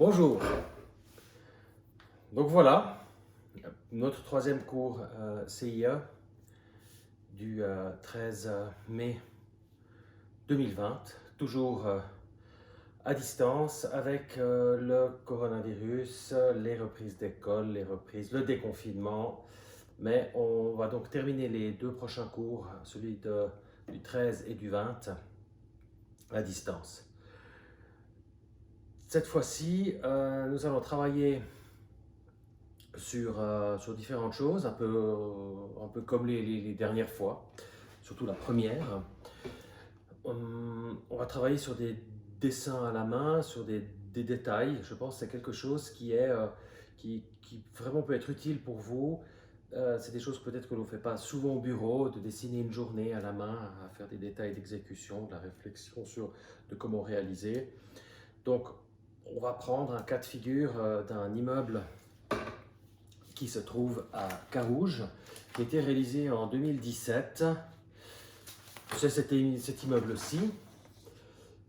Bonjour. Donc voilà, notre troisième cours CIE du 13 mai 2020, toujours à distance avec le coronavirus, les reprises d'école, le déconfinement. Mais on va donc terminer les deux prochains cours, celui du 13 et du 20, à distance. Cette fois-ci, nous allons travailler sur différentes choses, un peu comme les dernières fois, surtout la première. On va travailler sur des dessins à la main, sur des détails. Je pense que c'est quelque chose qui vraiment peut être utile pour vous. C'est des choses peut-être que l'on ne fait pas souvent au bureau, de dessiner une journée à la main, à faire des détails d'exécution, de la réflexion de comment réaliser. Donc, on va prendre un cas de figure d'un immeuble qui se trouve à Carouge, qui a été réalisé en 2017. C'est cet immeuble-ci.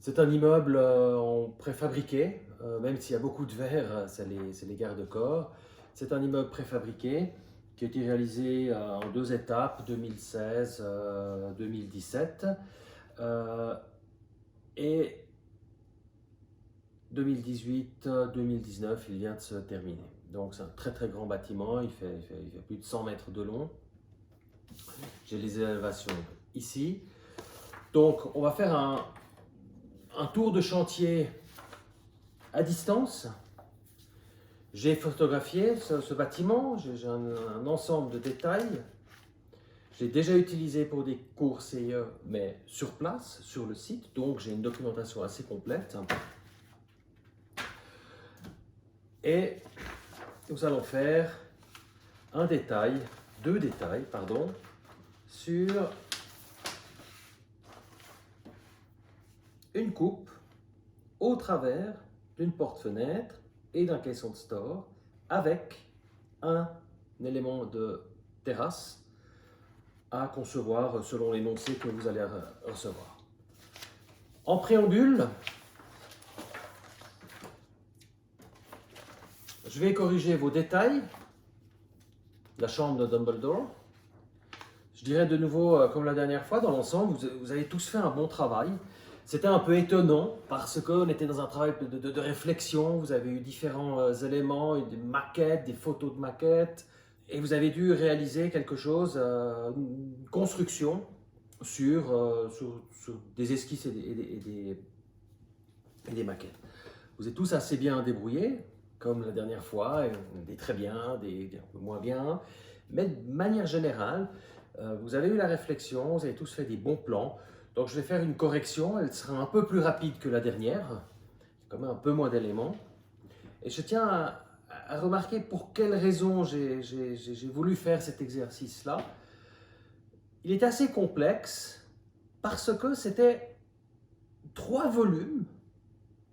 C'est un immeuble en préfabriqué, même s'il y a beaucoup de verre, c'est les garde-corps. C'est un immeuble préfabriqué qui a été réalisé en deux étapes, 2016-2017. Et 2018-2019, il vient de se terminer. Donc c'est un très très grand bâtiment, il fait plus de 100 mètres de long. J'ai les élévations ici. Donc on va faire un tour de chantier à distance. J'ai photographié ce bâtiment, j'ai un ensemble de détails. J'ai déjà utilisé pour des cours CIE, mais sur place, sur le site, donc j'ai une documentation assez complète. Et nous allons faire deux détails, sur une coupe au travers d'une porte-fenêtre et d'un caisson de store avec un élément de terrasse à concevoir selon l'énoncé que vous allez recevoir. En préambule, je vais corriger vos détails. La chambre de Dumbledore. Je dirais de nouveau, comme la dernière fois, dans l'ensemble, vous avez tous fait un bon travail. C'était un peu étonnant parce qu'on était dans un travail de réflexion. Vous avez eu différents éléments, des maquettes, des photos de maquettes. Et vous avez dû réaliser quelque chose, une construction sur des esquisses et des maquettes. Vous êtes tous assez bien débrouillés, comme la dernière fois, des très bien, des un peu moins bien. Mais de manière générale, vous avez eu la réflexion, vous avez tous fait des bons plans. Donc je vais faire une correction, elle sera un peu plus rapide que la dernière, quand même un peu moins d'éléments. Et je tiens à remarquer pour quelles raisons j'ai voulu faire cet exercice-là. Il est assez complexe parce que c'était 3 volumes,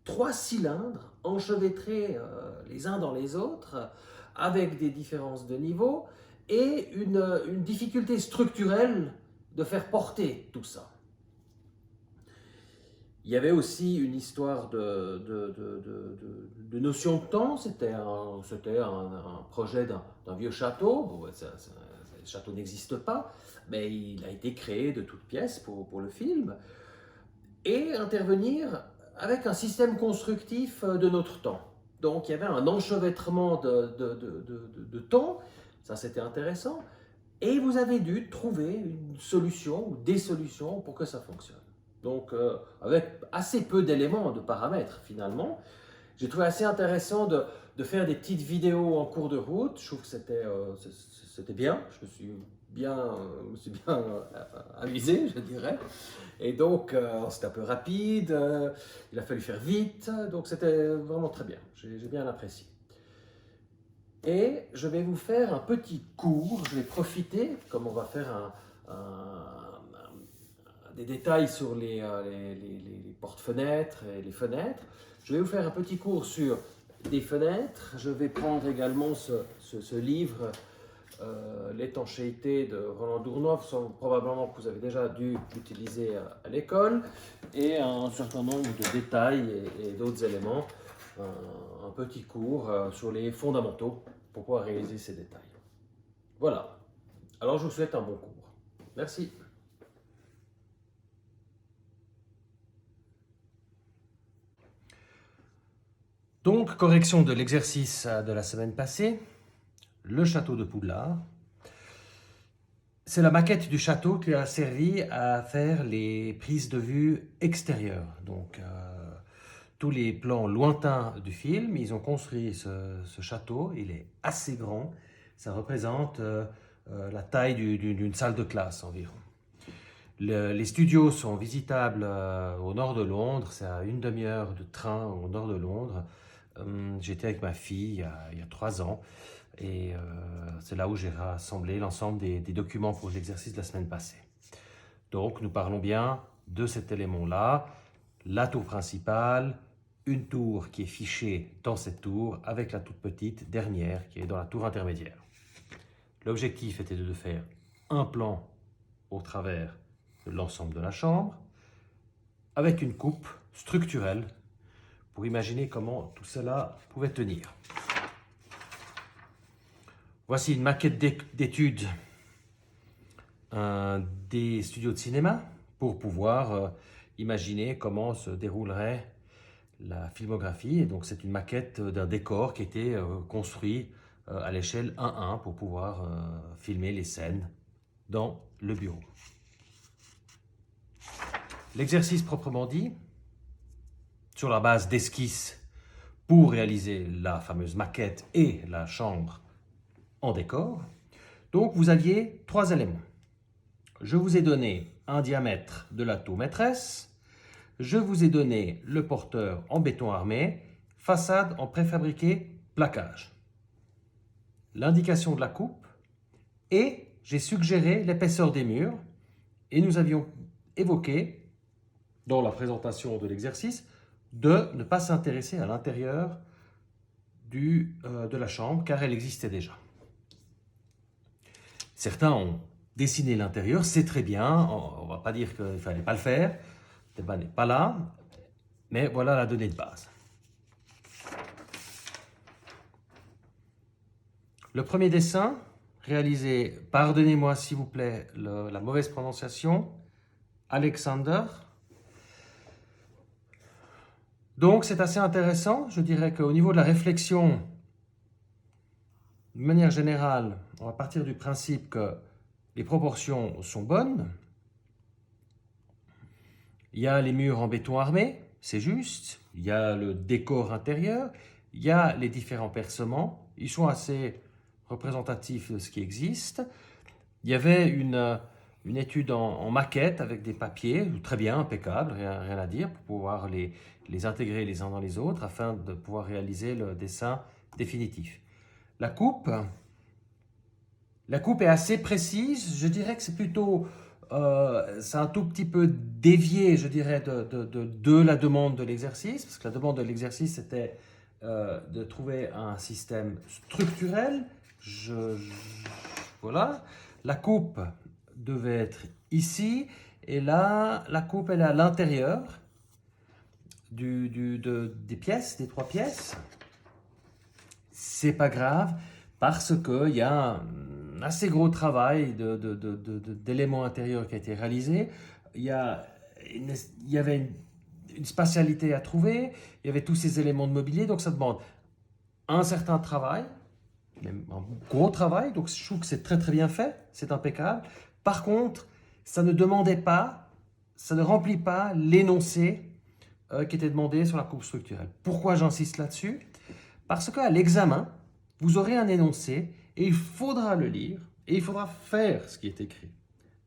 3 cylindres enchevêtrés les uns dans les autres, avec des différences de niveau et une difficulté structurelle de faire porter tout ça. Il y avait aussi une histoire de notion de temps. C'était un projet d'un vieux château. Bon, le château n'existe pas, mais il a été créé de toutes pièces pour le film. Et intervenir avec un système constructif de notre temps. Donc il y avait un enchevêtrement de temps, ça c'était intéressant, et vous avez dû trouver une solution ou des solutions pour que ça fonctionne. Donc avec assez peu d'éléments, de paramètres finalement, j'ai trouvé assez intéressant de faire des petites vidéos en cours de route. Je trouve que c'était bien, je me suis bien amusé, je dirais. Et donc, c'était un peu rapide, il a fallu faire vite, donc c'était vraiment très bien, j'ai bien apprécié. Et je vais vous faire un petit cours, je vais profiter, comme on va faire des détails sur les portes-fenêtres et les fenêtres, je vais vous faire un petit cours sur des fenêtres. Je vais prendre également ce livre, L'étanchéité de Roland Dournoff, probablement que vous avez déjà dû l'utiliser à l'école, et un certain nombre de détails et d'autres éléments un petit cours sur les fondamentaux pour pouvoir réaliser ces détails. Voilà. Alors je vous souhaite un bon cours. Merci. Donc, correction de l'exercice de la semaine passée, le château de Poudlard. C'est la maquette du château qui a servi à faire les prises de vue extérieures. Donc, tous les plans lointains du film, ils ont construit ce château. Il est assez grand. Ça représente la taille d'une salle de classe environ. Les studios sont visitables au nord de Londres. C'est à une demi-heure de train au nord de Londres. J'étais avec ma fille il y a 3 ans et c'est là où j'ai rassemblé l'ensemble des documents pour l'exercice de la semaine passée. Donc nous parlons bien de cet élément-là, la tour principale, une tour qui est fichée dans cette tour avec la toute petite dernière qui est dans la tour intermédiaire. L'objectif était de faire un plan au travers de l'ensemble de la chambre avec une coupe structurelle pour imaginer comment tout cela pouvait tenir. Voici une maquette d'études des studios de cinéma pour pouvoir imaginer comment se déroulerait la filmographie. Et donc c'est une maquette d'un décor qui a été construit à l'échelle 1:1 pour pouvoir filmer les scènes dans le bureau. L'exercice proprement dit, sur la base d'esquisses pour réaliser la fameuse maquette et la chambre en décor. Donc vous aviez 3 éléments. Je vous ai donné un diamètre de la tour maîtresse, je vous ai donné le porteur en béton armé, façade en préfabriqué plaquage, l'indication de la coupe et j'ai suggéré l'épaisseur des murs et nous avions évoqué dans la présentation de l'exercice de ne pas s'intéresser à l'intérieur de la chambre car elle existait déjà. Certains ont dessiné l'intérieur, c'est très bien, on ne va pas dire qu'il ne fallait pas le faire, le débat n'est pas là, mais voilà la donnée de base. Le premier dessin, réalisé, pardonnez-moi s'il vous plaît la mauvaise prononciation, Alexander. Donc c'est assez intéressant, je dirais qu'au niveau de la réflexion, de manière générale, on va partir du principe que les proportions sont bonnes. Il y a les murs en béton armé, c'est juste. Il y a le décor intérieur. Il y a les différents percements. Ils sont assez représentatifs de ce qui existe. Il y avait une étude en maquette avec des papiers, très bien, impeccable, rien à dire, pour pouvoir les intégrer les uns dans les autres afin de pouvoir réaliser le dessin définitif. La coupe est assez précise, je dirais que c'est plutôt, c'est un tout petit peu dévié, je dirais, de la demande de l'exercice, parce que la demande de l'exercice c'était de trouver un système structurel. Voilà, la coupe devait être ici, et là, la coupe elle est à l'intérieur des pièces, des 3 pièces. C'est pas grave parce qu'il y a un assez gros travail d'éléments intérieurs qui a été réalisé. Il y avait une spatialité à trouver, il y avait tous ces éléments de mobilier, donc ça demande un certain travail, même un gros travail, donc je trouve que c'est très très bien fait, c'est impeccable. Par contre, ça ne demandait pas, ça ne remplit pas l'énoncé qui était demandé sur la coupe structurelle. Pourquoi j'insiste là-dessus ? Parce qu'à l'examen, vous aurez un énoncé et il faudra le lire et il faudra faire ce qui est écrit.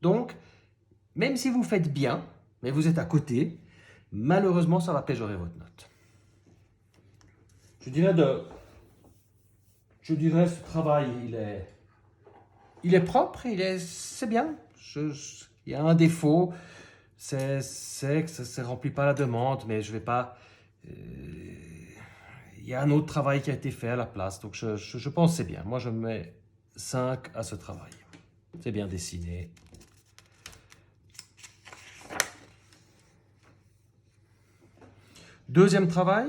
Donc, même si vous faites bien, mais vous êtes à côté, malheureusement, ça va péjorer votre note. Je dirais ce travail, il est propre, c'est bien. Il y a un défaut, c'est que ça ne remplit pas la demande, mais je ne vais pas... il y a un autre travail qui a été fait à la place, donc je pense que c'est bien. Moi, je mets 5 à ce travail. C'est bien dessiné. Deuxième travail,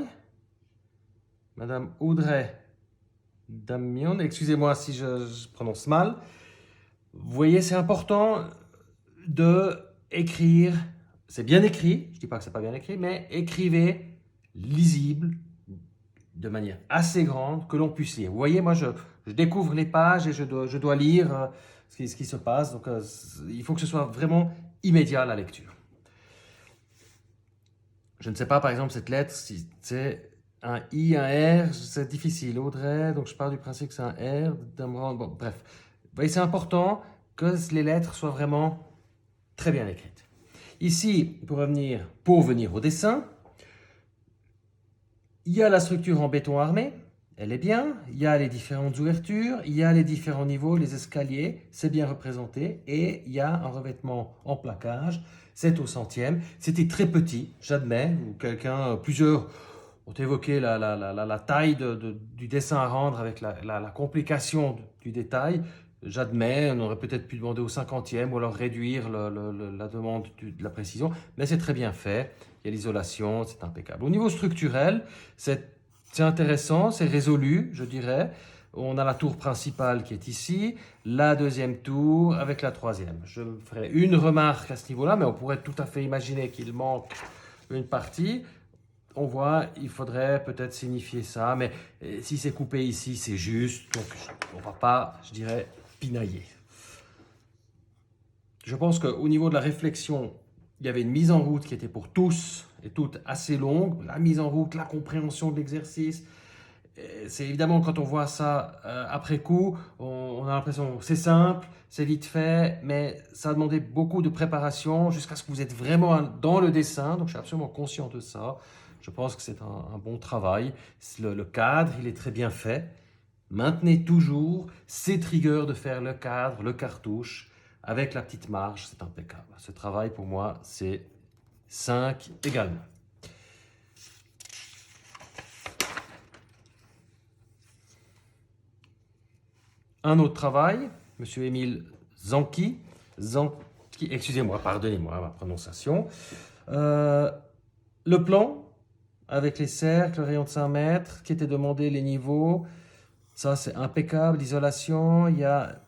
Madame Audrey Damion, excusez-moi si je prononce mal. Vous voyez, c'est important de écrire, c'est bien écrit, je ne dis pas que c'est pas bien écrit, mais écrivez lisible, de manière assez grande, que l'on puisse lire. Vous voyez, moi je découvre les pages et je dois lire ce qui se passe, donc il faut que ce soit vraiment immédiat la lecture. Je ne sais pas, par exemple, cette lettre, si c'est un I, un R, c'est difficile. Audrey, donc je pars du principe que c'est un R, bon, bref. Vous voyez, c'est important que les lettres soient vraiment très bien écrites. Ici, pour venir au dessin, il y a la structure en béton armé, elle est bien, il y a les différentes ouvertures, il y a les différents niveaux, les escaliers, c'est bien représenté, et il y a un revêtement en plaquage, c'est au centième. C'était très petit, j'admets, plusieurs ont évoqué la taille du dessin à rendre avec la complication du détail. J'admets, on aurait peut-être pu demander au 50e ou alors réduire la demande de la précision, mais c'est très bien fait. Il y a l'isolation, c'est impeccable. Au niveau structurel, c'est intéressant, c'est résolu, je dirais. On a la tour principale qui est ici, la deuxième tour avec la troisième. Je ferai une remarque à ce niveau-là, mais on pourrait tout à fait imaginer qu'il manque une partie. On voit, il faudrait peut-être signifier ça, mais si c'est coupé ici, c'est juste. Donc, on ne va pas, je dirais, pinailler. Je pense qu'au niveau de la réflexion, il y avait une mise en route qui était pour tous et toutes assez longue. La mise en route, la compréhension de l'exercice. C'est évidemment, quand on voit ça après coup, on a l'impression que c'est simple, c'est vite fait, mais ça a demandé beaucoup de préparation jusqu'à ce que vous êtes vraiment dans le dessin. Donc, je suis absolument conscient de ça. Je pense que c'est un bon travail. Le cadre, il est très bien fait. Maintenez toujours cette rigueur de faire le cadre, le cartouche, avec la petite marge, c'est impeccable. Ce travail, pour moi, c'est 5 également. Un autre travail, Monsieur Émile Zanki, excusez-moi, pardonnez-moi ma prononciation. Le plan, avec les cercles, le rayon de 5 mètres, qui était demandé, les niveaux, ça c'est impeccable, l'isolation, il y a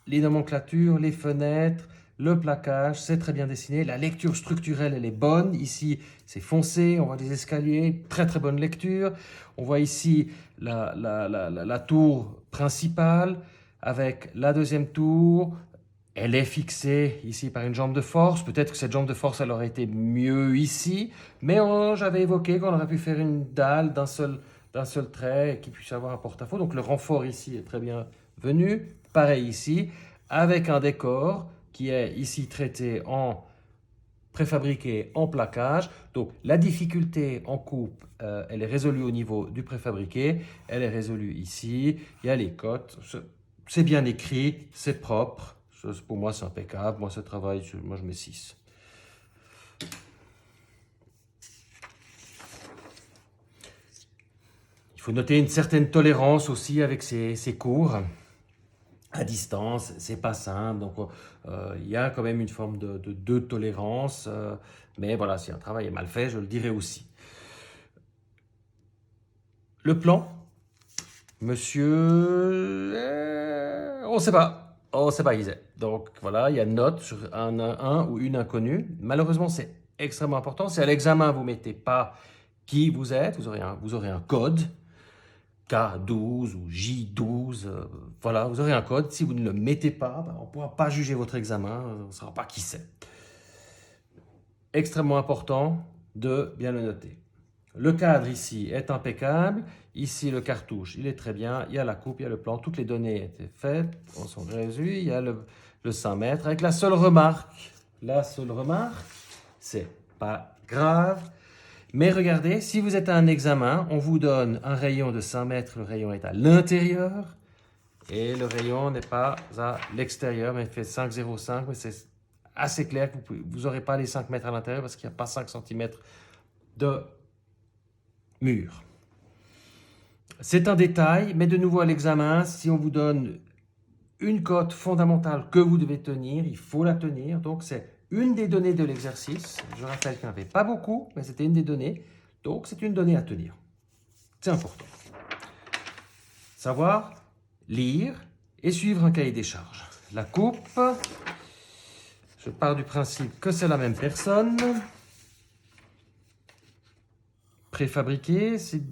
les nomenclatures, les fenêtres, le plaquage, c'est très bien dessiné. La lecture structurelle, elle est bonne. Ici, c'est foncé, on voit des escaliers, très très bonne lecture. On voit ici la tour principale avec la deuxième tour. Elle est fixée ici par une jambe de force. Peut-être que cette jambe de force, elle aurait été mieux ici. Mais j'avais évoqué qu'on aurait pu faire une dalle d'un seul trait et qu'il puisse avoir un porte-à-faux. Donc le renfort ici est très bien venu. Pareil ici, avec un décor qui est ici traité en préfabriqué en plaquage. Donc la difficulté en coupe, elle est résolue au niveau du préfabriqué. Elle est résolue ici. Il y a les cotes. C'est bien écrit, c'est propre. Pour moi, c'est impeccable. Moi, ce travail, moi, je mets 6. Il faut noter une certaine tolérance aussi avec ces cours. À distance, c'est pas simple, donc il y a quand même une forme de tolérance, mais voilà, si un travail est mal fait, je le dirai aussi. Le plan, monsieur, on ne sait pas, qui c'est. Donc voilà, il y a une note sur un ou une inconnue. Malheureusement, c'est extrêmement important. Si à l'examen, vous ne mettez pas qui vous êtes, vous aurez un code. K12 ou J12, voilà, vous aurez un code. Si vous ne le mettez pas, on ne pourra pas juger votre examen, on ne saura pas qui c'est. Extrêmement important de bien le noter. Le cadre ici est impeccable. Ici, le cartouche, il est très bien. Il y a la coupe, il y a le plan. Toutes les données étaient faites, on sont résolues. Il y a le 100 mètres. Avec la seule remarque, c'est pas grave. Mais regardez, si vous êtes à un examen, on vous donne un rayon de 100 mètres, le rayon est à l'intérieur, et le rayon n'est pas à l'extérieur, mais il fait 5,05, mais c'est assez clair que vous n'aurez pas les 5 mètres à l'intérieur parce qu'il n'y a pas 5 cm de mur. C'est un détail, mais de nouveau à l'examen, si on vous donne une cote fondamentale que vous devez tenir, il faut la tenir, donc c'est une des données de l'exercice. Je rappelle qu'il n'y en avait pas beaucoup, mais c'était une des données. Donc, c'est une donnée à tenir. C'est important. Savoir lire et suivre un cahier des charges. La coupe, je pars du principe que c'est la même personne. Préfabriqué, c'est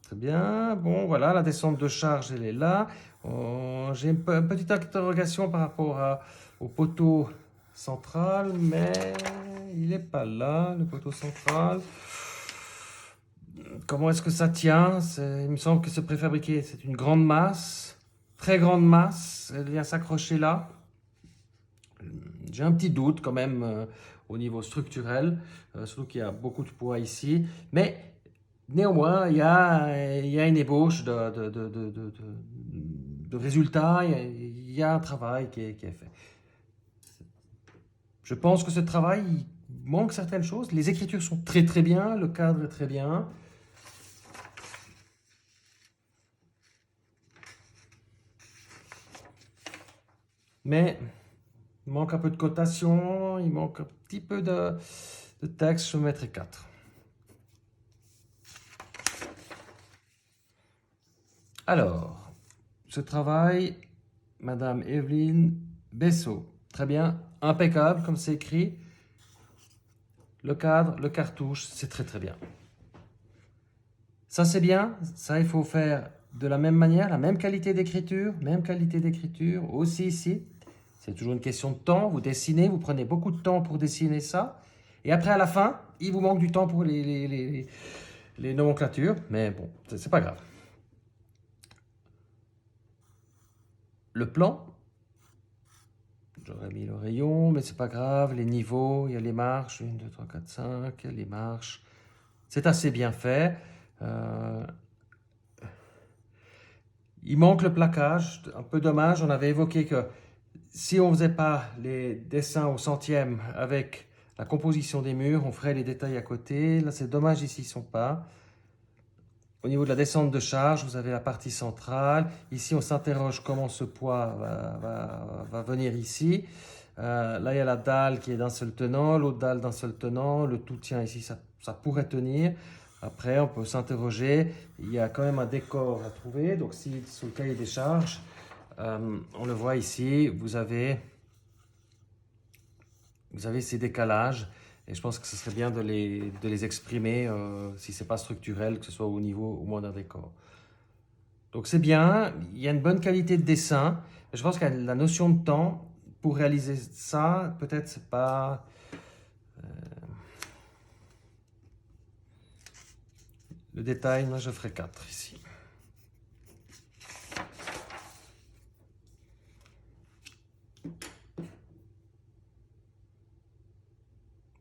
très bien. Bon, voilà, la descente de charge, elle est là. J'ai une petite interrogation par rapport au poteau central, mais il n'est pas là, le poteau central. Comment est-ce que ça tient? Il me semble que c'est préfabriqué, c'est une grande masse, très grande masse, elle vient s'accrocher là. J'ai un petit doute quand même au niveau structurel, surtout qu'il y a beaucoup de poids ici, mais néanmoins, il y a une ébauche de résultats, il y a un travail qui est fait. Je pense que ce travail, il manque certaines choses. Les écritures sont très très bien, le cadre est très bien. Mais il manque un peu de cotation, il manque un petit peu de texte, je mettrai 4. Alors, ce travail, Madame Evelyne Bessot. Très bien, impeccable comme c'est écrit. Le cadre, le cartouche, c'est très très bien. Ça c'est bien, ça il faut faire de la même manière, la même qualité d'écriture, aussi ici. C'est toujours une question de temps, vous dessinez, vous prenez beaucoup de temps pour dessiner ça. Et après à la fin, il vous manque du temps pour les nomenclatures, mais bon, c'est pas grave. Le plan, j'aurais mis le rayon, mais c'est pas grave. Les niveaux, il y a les marches, 1, 2, 3, 4, 5, les marches. C'est assez bien fait. Il manque le plaquage, un peu dommage. On avait évoqué que si on ne faisait pas les dessins au centième avec la composition des murs, on ferait les détails à côté. Là, c'est dommage, ici, ils ne sont pas. Au niveau de la descente de charge, vous avez la partie centrale. Ici, on s'interroge comment ce poids va venir ici. Là, il y a la dalle qui est d'un seul tenant, l'autre dalle d'un seul tenant. Le tout tient ici, ça pourrait tenir. Après, on peut s'interroger. Il y a quand même un décor à trouver. Donc, si sur le cahier des charges, on le voit ici, vous avez ces décalages. Et je pense que ce serait bien de les exprimer, si ce n'est pas structurel, que ce soit au niveau au moins d'un décor. Donc c'est bien, il y a une bonne qualité de dessin. Je pense que la notion de temps, pour réaliser ça, peut-être c'est pas... le détail, moi je ferai 4 ici.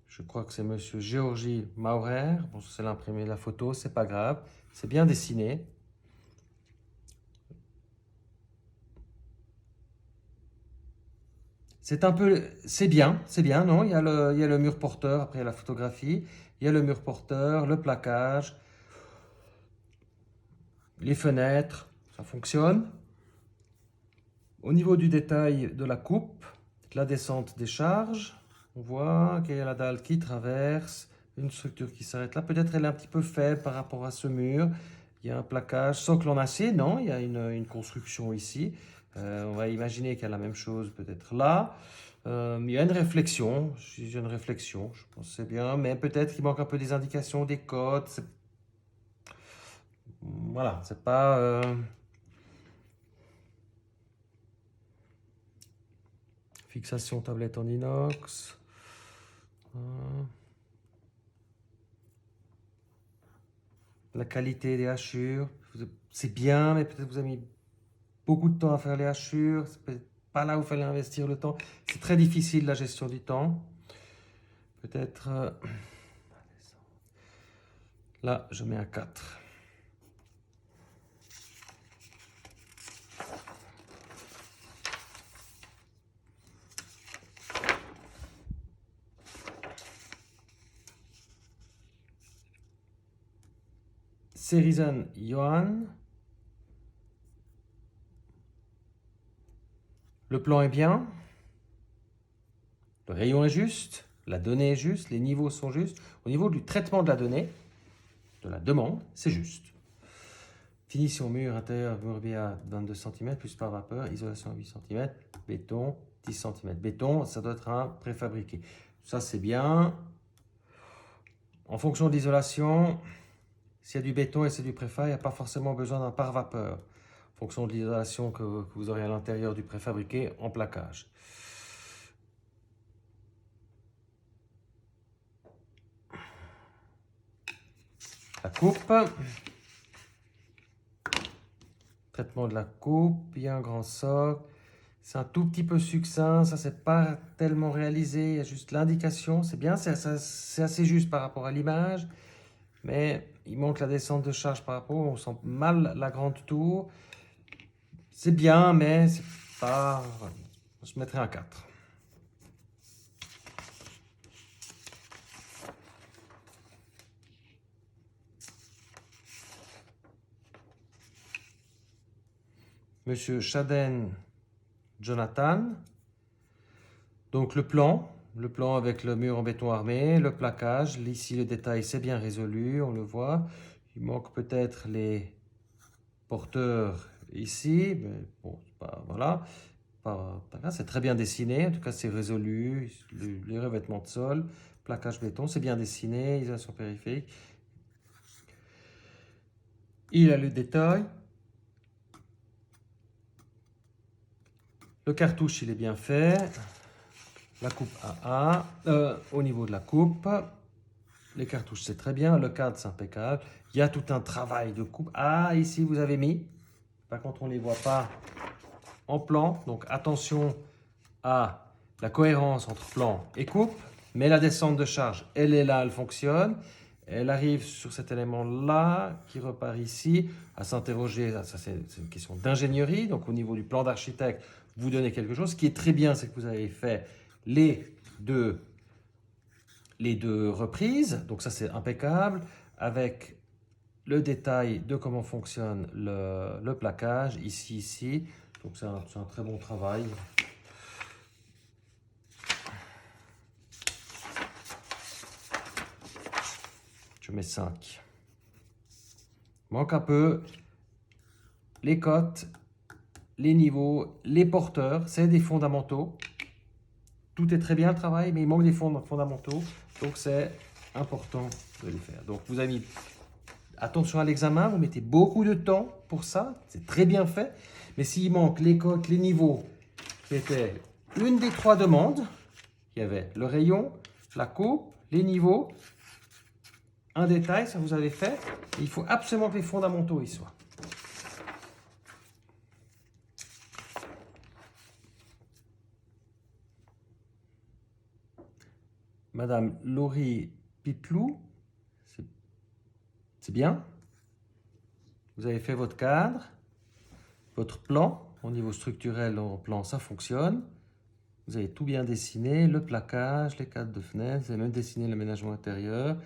Je crois que c'est Monsieur Géorgie Maurer. Bon, c'est l'imprimé de la photo, c'est pas grave. C'est bien dessiné. C'est bien, non? Il y a le mur porteur, après il y a la photographie. Il y a le mur porteur, le plaquage, les fenêtres, ça fonctionne. Au niveau du détail de la coupe, la descente des charges, on voit qu'il y a la dalle qui traverse, une structure qui s'arrête là. Peut-être elle est un petit peu faible par rapport à ce mur. Il y a un plaquage, socle en acier, non, il y a une construction ici. On va imaginer qu'il y a la même chose peut-être là. Il y a une réflexion, je pense que c'est bien, mais peut-être qu'il manque un peu des indications, des codes. Voilà, c'est pas... Fixation tablette en inox. La qualité des hachures, c'est bien, mais peut-être vous avez mis beaucoup de temps à faire les hachures. C'est peut-être pas là où il fallait investir le temps. C'est très difficile la gestion du temps. Peut-être... là, je mets un 4. Serizan Johan. Le plan est bien. Le rayon est juste. La donnée est juste. Les niveaux sont justes. Au niveau du traitement de la donnée, de la demande, c'est juste. Finition mur intérieur, mur BA 22 cm, plus par vapeur, isolation 8 cm, béton 10 cm. Béton, ça doit être un préfabriqué. Ça, c'est bien. En fonction de l'isolation, s'il y a du béton et c'est du préfa, il n'y a pas forcément besoin d'un pare-vapeur. En fonction de l'isolation que vous aurez à l'intérieur du préfabriqué en plaquage. La coupe. Traitement de la coupe, il y a un grand socle. C'est un tout petit peu succinct, ça c'est pas tellement réalisé, il y a juste l'indication, c'est bien, c'est assez juste par rapport à l'image, mais il manque la descente de charge par rapport, on sent mal la grande tour. C'est bien, mais c'est pas... Je mettrais un 4. Monsieur Chaden Jonathan. Donc le plan avec le mur en béton armé, le plaquage. Ici le détail c'est bien résolu, on le voit. Il manque peut-être les porteurs ici, mais bon, voilà. C'est très bien dessiné, en tout cas c'est résolu. Les revêtements de sol, plaquage béton, c'est bien dessiné, isolation périphérique. Il a le détail. Le cartouche, il est bien fait. La coupe AA, au niveau de la coupe, les cartouches, c'est très bien. Le cadre, c'est impeccable. Il y a tout un travail de coupe. Ah, ici, vous avez mis. Par contre, on ne les voit pas en plan. Donc, attention à la cohérence entre plan et coupe. Mais la descente de charge, elle est là, elle fonctionne. Elle arrive sur cet élément-là, qui repart ici, à s'interroger. Ça, c'est une question d'ingénierie. Donc, au niveau du plan d'architecte, vous donnez quelque chose. Ce qui est très bien, c'est que vous avez fait les deux reprises. Donc, ça, c'est impeccable. Avec le détail de comment fonctionne le plaquage, ici. Donc, c'est un très bon travail. Je mets 5. Manque un peu les cotes, les niveaux, les porteurs. C'est des fondamentaux. Tout est très bien le travail, mais il manque des fondamentaux. Donc, c'est important de les faire. Donc, vous avez mis attention à l'examen. Vous mettez beaucoup de temps pour ça. C'est très bien fait. Mais s'il manque les cotes, les niveaux, qui étaient une des 3 demandes, il y avait le rayon, la coupe, les niveaux, un détail, ça vous avez fait. Et il faut absolument que les fondamentaux y soient. Madame Laurie Pitlou, c'est bien. Vous avez fait votre cadre, votre plan. Au niveau structurel, en plan, ça fonctionne. Vous avez tout bien dessiné, le plaquage, les cadres de fenêtres. Vous avez même dessiné l'aménagement intérieur.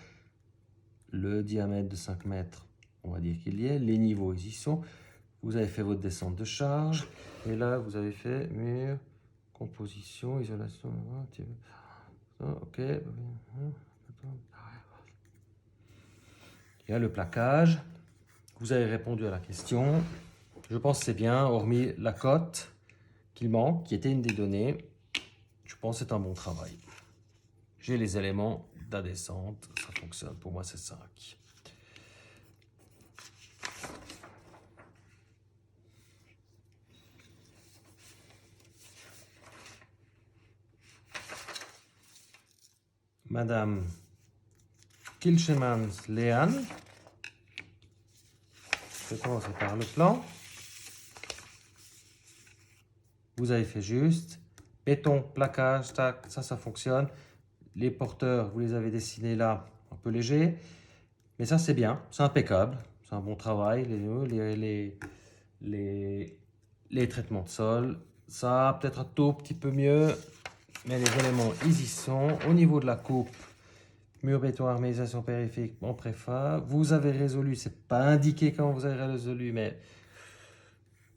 Le diamètre de 5 mètres, on va dire qu'il y est. Les niveaux, ils y sont. Vous avez fait votre descente de charge. Et là, vous avez fait mur, composition, isolation. Ok. Il y a le plaquage. Vous avez répondu à la question. Je pense que c'est bien, hormis la cote qu'il manque, qui était une des données. Je pense que c'est un bon travail. J'ai les éléments de la descente, ça fonctionne. Pour moi, c'est 5. Madame Kilchemans Léane. Je vais commencer par le plan. Vous avez fait juste. Béton, plaquage, tac, ça fonctionne. Les porteurs, vous les avez dessinés là, un peu léger. Mais ça, c'est bien, c'est impeccable. C'est un bon travail. Les traitements de sol, ça peut-être un tout petit peu mieux. Mais les éléments, ils y sont. Au niveau de la coupe, mur béton, harmonisation périphérique en préfa. Vous avez résolu, c'est pas indiqué quand vous avez résolu, mais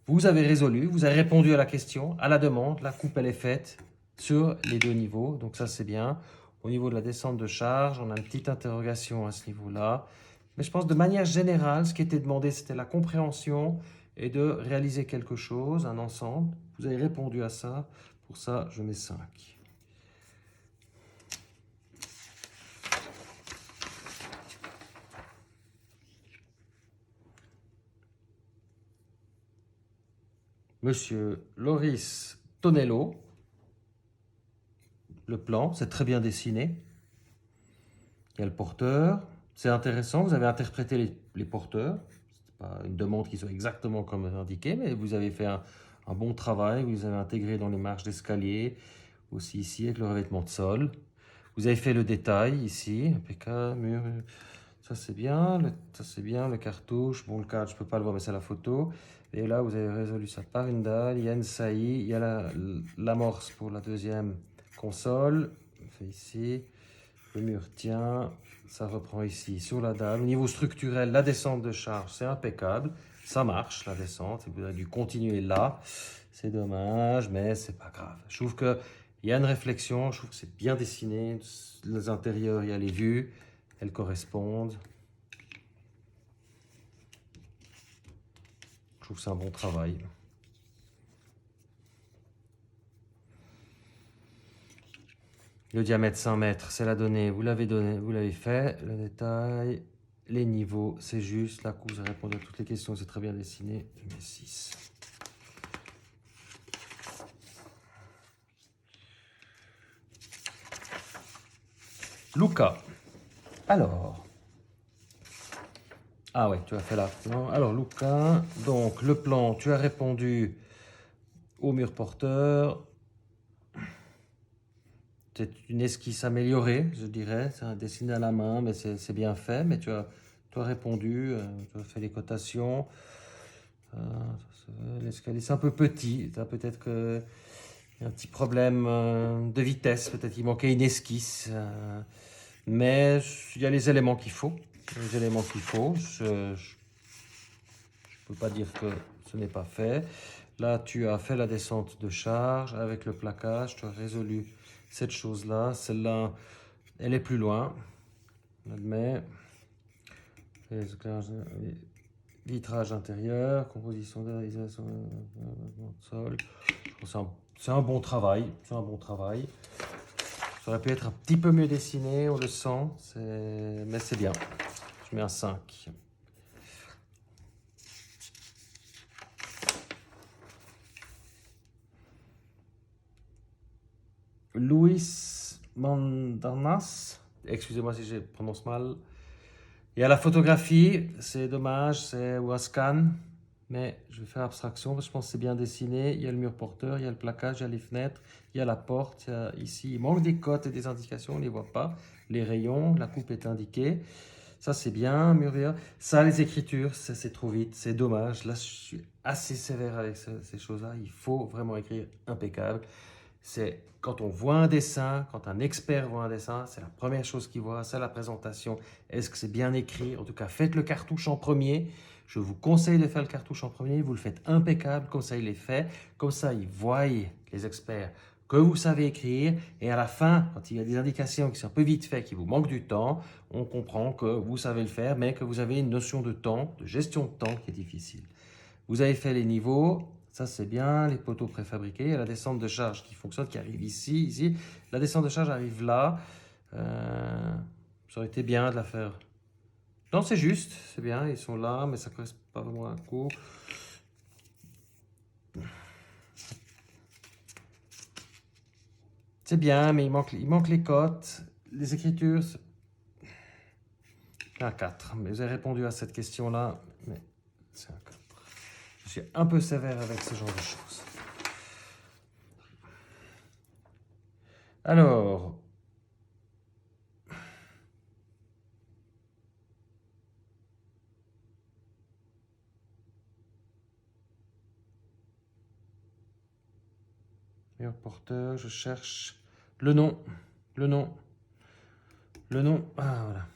vous avez résolu, vous avez répondu à la question, à la demande. La coupe, elle est faite sur les 2 niveaux, donc ça, c'est bien. Au niveau de la descente de charge, on a une petite interrogation à ce niveau-là. Mais je pense de manière générale, ce qui était demandé, c'était la compréhension et de réaliser quelque chose, un ensemble. Vous avez répondu à ça. Pour ça, je mets 5. Monsieur Loris Tonello, le plan, c'est très bien dessiné. Il y a le porteur. C'est intéressant, vous avez interprété les porteurs. Ce n'est pas une demande qui soit exactement comme indiqué, mais vous avez fait un bon travail. Vous avez intégré dans les marches d'escalier, aussi ici avec le revêtement de sol. Vous avez fait le détail ici, impeccable, mur. Ça c'est bien, ça c'est bien, le cartouche. Bon, le cadre, je ne peux pas le voir, mais c'est la photo. Et là, vous avez résolu ça par une dalle. Il y a une saillie, il y a l'amorce pour la deuxième console. On fait ici. Le mur tient, ça reprend ici sur la dalle. Au niveau structurel, la descente de charge, c'est impeccable. Ça marche, la descente. Vous avez dû continuer là. C'est dommage, mais c'est pas grave. Je trouve qu'il y a une réflexion, je trouve que c'est bien dessiné. Les intérieurs, il y a les vues, elles correspondent. Je trouve que c'est un bon travail. Le diamètre 100 mètres, c'est la donnée, vous l'avez fait. Le détail, les niveaux, c'est juste. Là, vous avez répondu à toutes les questions, c'est très bien dessiné. Je mets 6. Luca. Alors. Ah ouais, tu as fait là. Alors, Luca, donc le plan, tu as répondu au mur porteur. C'est une esquisse améliorée, je dirais. C'est un dessiné à la main, mais c'est bien fait. Mais tu as répondu, tu as fait les cotations. L'escalier, c'est un peu petit. Tu as peut-être un petit problème de vitesse. Peut-être qu'il manquait une esquisse. Mais il y a les éléments qu'il faut. Les éléments qu'il faut. Je ne peux pas dire que ce n'est pas fait. Là, tu as fait la descente de charge avec le plaquage. Tu as résolu cette chose-là. Celle-là, elle est plus loin. On admet. Vitrage intérieur, composition de réalisation de sol. C'est un bon travail. C'est un bon travail. Ça aurait pu être un petit peu mieux dessiné, on le sent, mais c'est bien. Je mets un 5. Luis Mandanas, excusez-moi si je prononce mal. Il y a la photographie, c'est dommage, c'est ou un scan, mais je vais faire abstraction parce que je pense que c'est bien dessiné. Il y a le mur porteur, il y a le plaquage, il y a les fenêtres, il y a la porte. Ici, il manque des cotes et des indications, on ne les voit pas. Les rayons, la coupe est indiquée. Ça, c'est bien, Muriel. Ça, les écritures, ça, c'est trop vite, c'est dommage. Là, je suis assez sévère avec ces choses-là. Il faut vraiment écrire impeccable. C'est quand on voit un dessin, quand un expert voit un dessin, c'est la première chose qu'il voit, c'est la présentation. Est-ce que c'est bien écrit? En tout cas, faites le cartouche en premier. Je vous conseille de faire le cartouche en premier. Vous le faites impeccable, comme ça il est fait. Comme ça, ils voient, les experts, que vous savez écrire. Et à la fin, quand il y a des indications qui sont un peu vite faites, qui vous manquent du temps, on comprend que vous savez le faire, mais que vous avez une notion de temps, de gestion de temps qui est difficile. Vous avez fait les niveaux. Ça, c'est bien, les poteaux préfabriqués. Il y a la descente de charge qui fonctionne, qui arrive ici, ici. La descente de charge arrive là. Ça aurait été bien de la faire. Non, c'est juste, c'est bien, ils sont là, mais ça ne correspond pas vraiment à un coup. C'est bien, mais il manque les cotes. Les écritures, c'est un 4. Mais vous avez répondu à cette question-là, mais c'est un 4. Je suis un peu sévère avec ce genre de choses. Alors, meilleur porteur, je cherche le nom, le nom, le nom. Ah, voilà.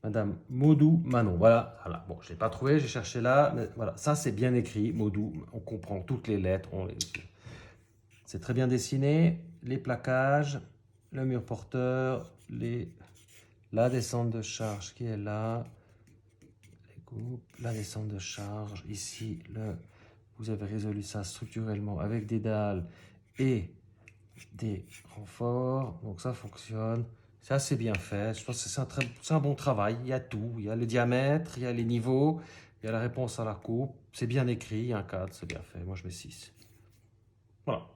Madame Maudou Manon. Voilà, voilà. Bon, je ne l'ai pas trouvé, j'ai cherché là. Mais voilà, ça c'est bien écrit, Maudou. On comprend toutes les lettres. C'est très bien dessiné. Les plaquages, le mur porteur, La descente de charge qui est là. Les coupes, la descente de charge. Ici, vous avez résolu ça structurellement avec des dalles et des renforts. Donc ça fonctionne. C'est assez bien fait. Je pense que c'est un bon travail. Il y a tout. Il y a le diamètre, il y a les niveaux, il y a la réponse à la coupe. C'est bien écrit, il y a un cadre, c'est bien fait. Moi, je mets 6. Voilà.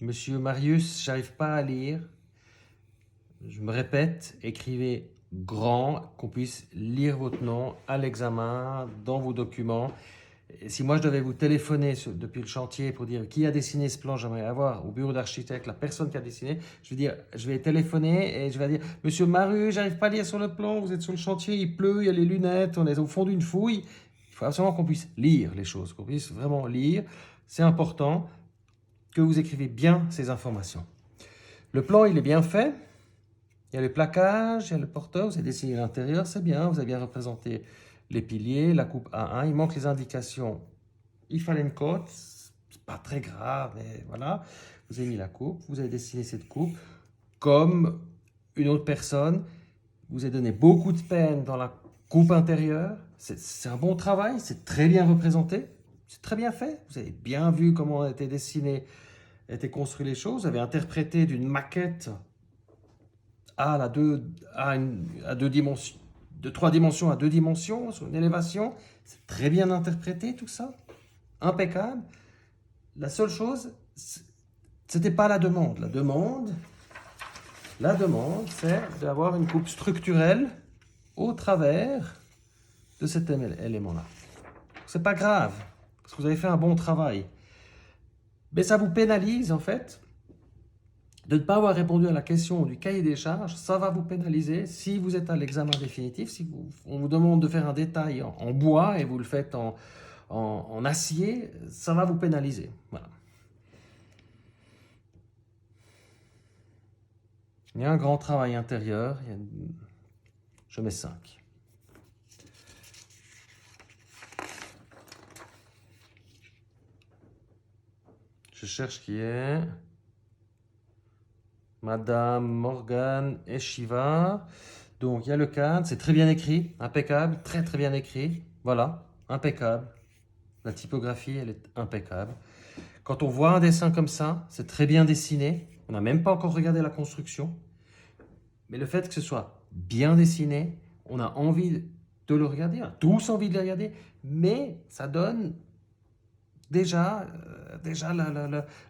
Monsieur Marius, j'arrive pas à lire. Je me répète, écrivez grand, qu'on puisse lire votre nom à l'examen, dans vos documents. Et si moi je devais vous téléphoner depuis le chantier pour dire qui a dessiné ce plan, j'aimerais avoir au bureau d'architecte la personne qui a dessiné, je vais téléphoner et je vais dire Monsieur Marius, j'arrive pas à lire sur le plan, vous êtes sur le chantier, il pleut, il y a les lunettes, on est au fond d'une fouille. Il faut absolument qu'on puisse lire les choses, qu'on puisse vraiment lire. C'est important que vous écrivez bien ces informations. Le plan, il est bien fait. Il y a le plaquage, il y a le porteur, vous avez dessiné l'intérieur, c'est bien, vous avez bien représenté les piliers, la coupe A1, il manque les indications. Il fallait une côte, c'est pas très grave, mais voilà. Vous avez mis la coupe, vous avez dessiné cette coupe comme une autre personne. Vous avez donné beaucoup de peine dans la coupe intérieure. C'est un bon travail, c'est très bien représenté, c'est très bien fait. Vous avez bien vu comment ont été dessinées, étaient construites les choses. Vous avez interprété d'une maquette à deux dimensions, de 3 dimensions à 2 dimensions, sur une élévation. C'est très bien interprété tout ça, impeccable. La seule chose, c'était pas la demande. La demande, c'est d'avoir une coupe structurelle au travers de cet élément-là. C'est pas grave, parce que vous avez fait un bon travail. Mais ça vous pénalise en fait de ne pas avoir répondu à la question du cahier des charges. Ça va vous pénaliser si vous êtes à l'examen définitif, si on vous demande de faire un détail en bois et vous le faites en acier, ça va vous pénaliser. Voilà. Il y a un grand travail intérieur, je mets 5. Je cherche qui est Madame Morgane Eschiva. Donc il y a le cadre, c'est très bien écrit, impeccable, très très bien écrit. Voilà, impeccable. La typographie, elle est impeccable. Quand on voit un dessin comme ça, c'est très bien dessiné. On n'a même pas encore regardé la construction. Mais le fait que ce soit bien dessiné, on a envie de le regarder, on a tous envie de le regarder, mais ça donne déjà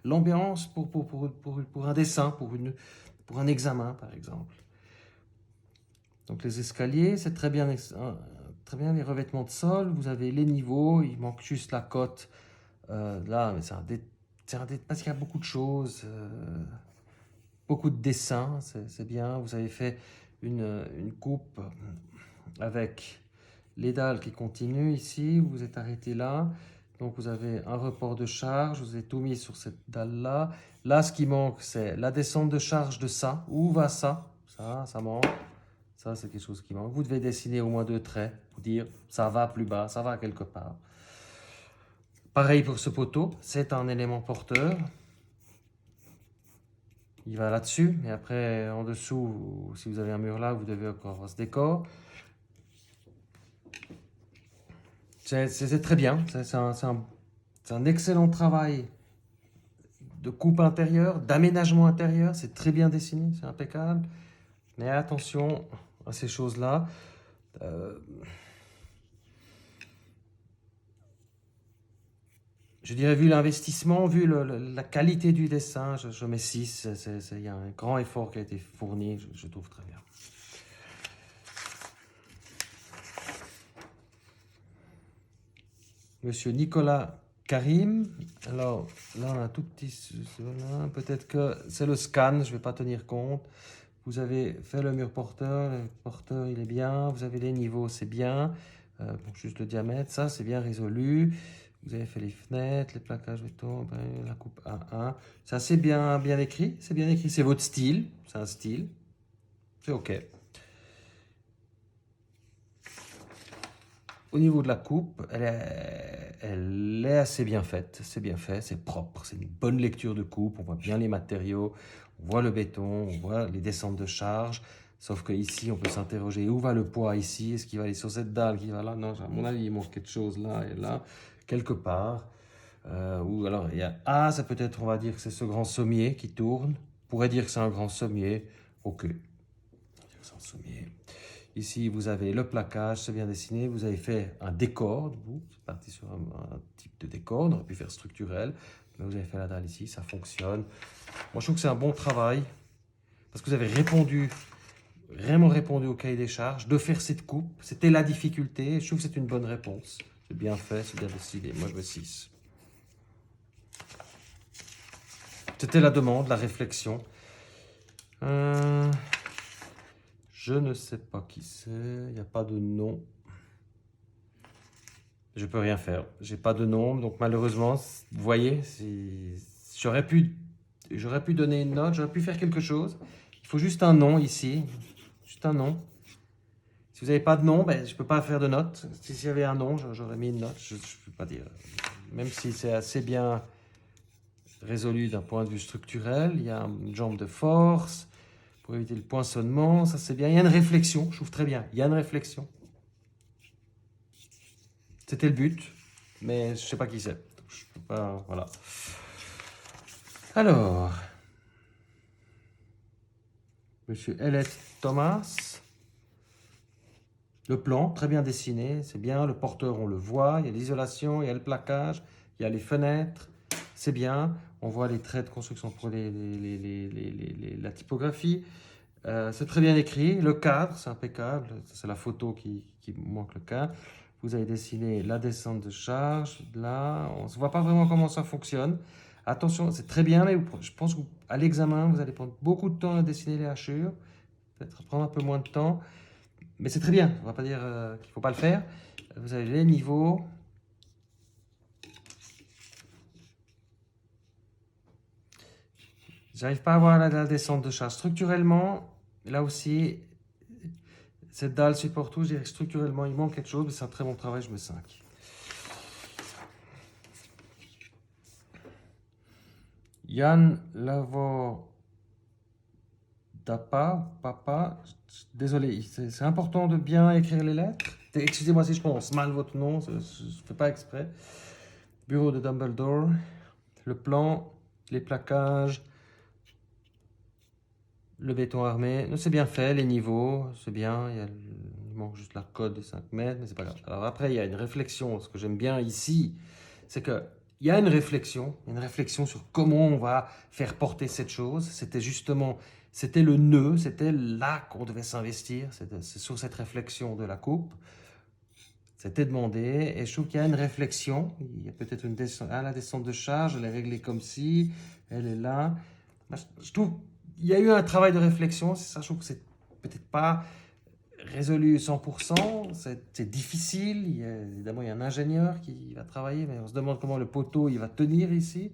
l'ambiance pour un dessin, pour un examen, par exemple. Donc les escaliers, c'est très bien les revêtements de sol. Vous avez les niveaux, il manque juste la cote. Là, mais parce qu'il y a beaucoup de choses, beaucoup de dessins, c'est bien. Vous avez fait une coupe avec les dalles qui continuent ici. Vous êtes arrêté là. Donc vous avez un report de charge, vous avez tout mis sur cette dalle-là. Là, ce qui manque, c'est la descente de charge de ça. Où va ça? Ça manque. Ça, c'est quelque chose qui manque. Vous devez dessiner au moins 2 traits pour dire ça va plus bas, ça va quelque part. Pareil pour ce poteau, c'est un élément porteur. Il va là-dessus, et après, en dessous, si vous avez un mur là, vous devez encore avoir ce décor. C'est très bien, c'est un excellent travail de coupe intérieure, d'aménagement intérieur, c'est très bien dessiné, c'est impeccable. Mais attention à ces choses-là. Je dirais, vu l'investissement, vu la qualité du dessin, je mets 6. Il y a un grand effort qui a été fourni, je trouve très bien. Monsieur Nicolas Karim. Alors, là, on a un tout petit... Peut-être que c'est le scan, je ne vais pas tenir compte. Vous avez fait le mur porteur, le porteur, il est bien. Vous avez les niveaux, c'est bien. Juste le diamètre, ça, c'est bien résolu. Vous avez fait les fenêtres, les plaquages béton, la coupe A1. C'est assez bien écrit. C'est bien écrit. C'est votre style. C'est un style. C'est OK. Au niveau de la coupe, elle elle est assez bien faite, c'est bien fait, c'est propre, c'est une bonne lecture de coupe, on voit bien les matériaux, on voit le béton, on voit les descentes de charge, sauf que ici on peut s'interroger où va le poids ici, est-ce qu'il va aller sur cette dalle, qui va là, non, à mon avis il manque quelque chose là et là, quelque part, ou alors il y a, ah ça peut-être on va dire que c'est ce grand sommier qui tourne, on pourrait dire que c'est un grand sommier, ok, c'est un sommier. Ici, vous avez le plaquage, c'est bien dessiné. Vous avez fait un décor, vous, c'est parti sur un type de décor. On aurait pu faire structurel, mais vous avez fait la dalle ici, ça fonctionne. Moi, je trouve que c'est un bon travail parce que vous avez répondu, vraiment répondu au cahier des charges de faire cette coupe. C'était la difficulté. Je trouve que c'est une bonne réponse. C'est bien fait, c'est bien décidé. Moi, je veux 6. C'était la demande, la réflexion. Je ne sais pas qui c'est, il n'y a pas de nom. Je peux rien faire, j'ai pas de nom, donc malheureusement, vous voyez, j'aurais pu donner une note, j'aurais pu faire quelque chose. Il faut juste un nom ici, juste un nom. Si vous n'avez pas de nom, ben, je ne peux pas faire de note. S'il y avait un nom, j'aurais mis une note, je ne peux pas dire. Même si c'est assez bien résolu d'un point de vue structurel, il y a une jambe de force pour éviter le poinçonnement, ça c'est bien. Il y a une réflexion, je trouve très bien, il y a une réflexion. C'était le but, mais je ne sais pas qui c'est. Je peux pas, voilà. Alors, Monsieur Elliott Thomas, le plan, très bien dessiné, c'est bien. Le porteur, on le voit, il y a l'isolation, il y a le plaquage, il y a les fenêtres, c'est bien. On voit les traits de construction pour la typographie. C'est très bien écrit. Le cadre, c'est impeccable. C'est la photo qui manque le cadre. Vous avez dessiné la descente de charge. Là, on ne voit pas vraiment comment ça fonctionne. Attention, c'est très bien, mais je pense qu'à l'examen, vous allez prendre beaucoup de temps à dessiner les hachures. Peut-être prendre un peu moins de temps. Mais c'est très bien. On ne va pas dire qu'il ne faut pas le faire. Vous avez les niveaux. J'arrive pas à voir la descente de charge. Structurellement, là aussi, cette dalle supporte tout. Je dirais que structurellement, il manque quelque chose, mais c'est un très bon travail. Je mets 5. Yann Lavo Dapa, papa, désolé, c'est important de bien écrire les lettres. Excusez-moi si je prononce mal votre nom, je ne fais pas exprès. Bureau de Dumbledore, le plan, les plaquages, le béton armé. C'est bien fait, les niveaux, c'est bien. Il manque juste la cote des 5 mètres, mais c'est pas grave. Alors après, il y a une réflexion. Ce que j'aime bien ici, c'est que il y a une réflexion sur comment on va faire porter cette chose. C'était le nœud, c'était là qu'on devait s'investir. C'est sur cette réflexion de la coupe. C'était demandé, et je trouve qu'il y a une réflexion. Il y a peut-être une descente, la descente de charge, elle est réglée comme ci, elle est là. Je trouve qu'il y a eu un travail de réflexion, c'est ça, je trouve que c'est peut-être pas résolu 100%, c'est difficile, évidemment il y a un ingénieur qui va travailler, mais on se demande comment le poteau il va tenir ici.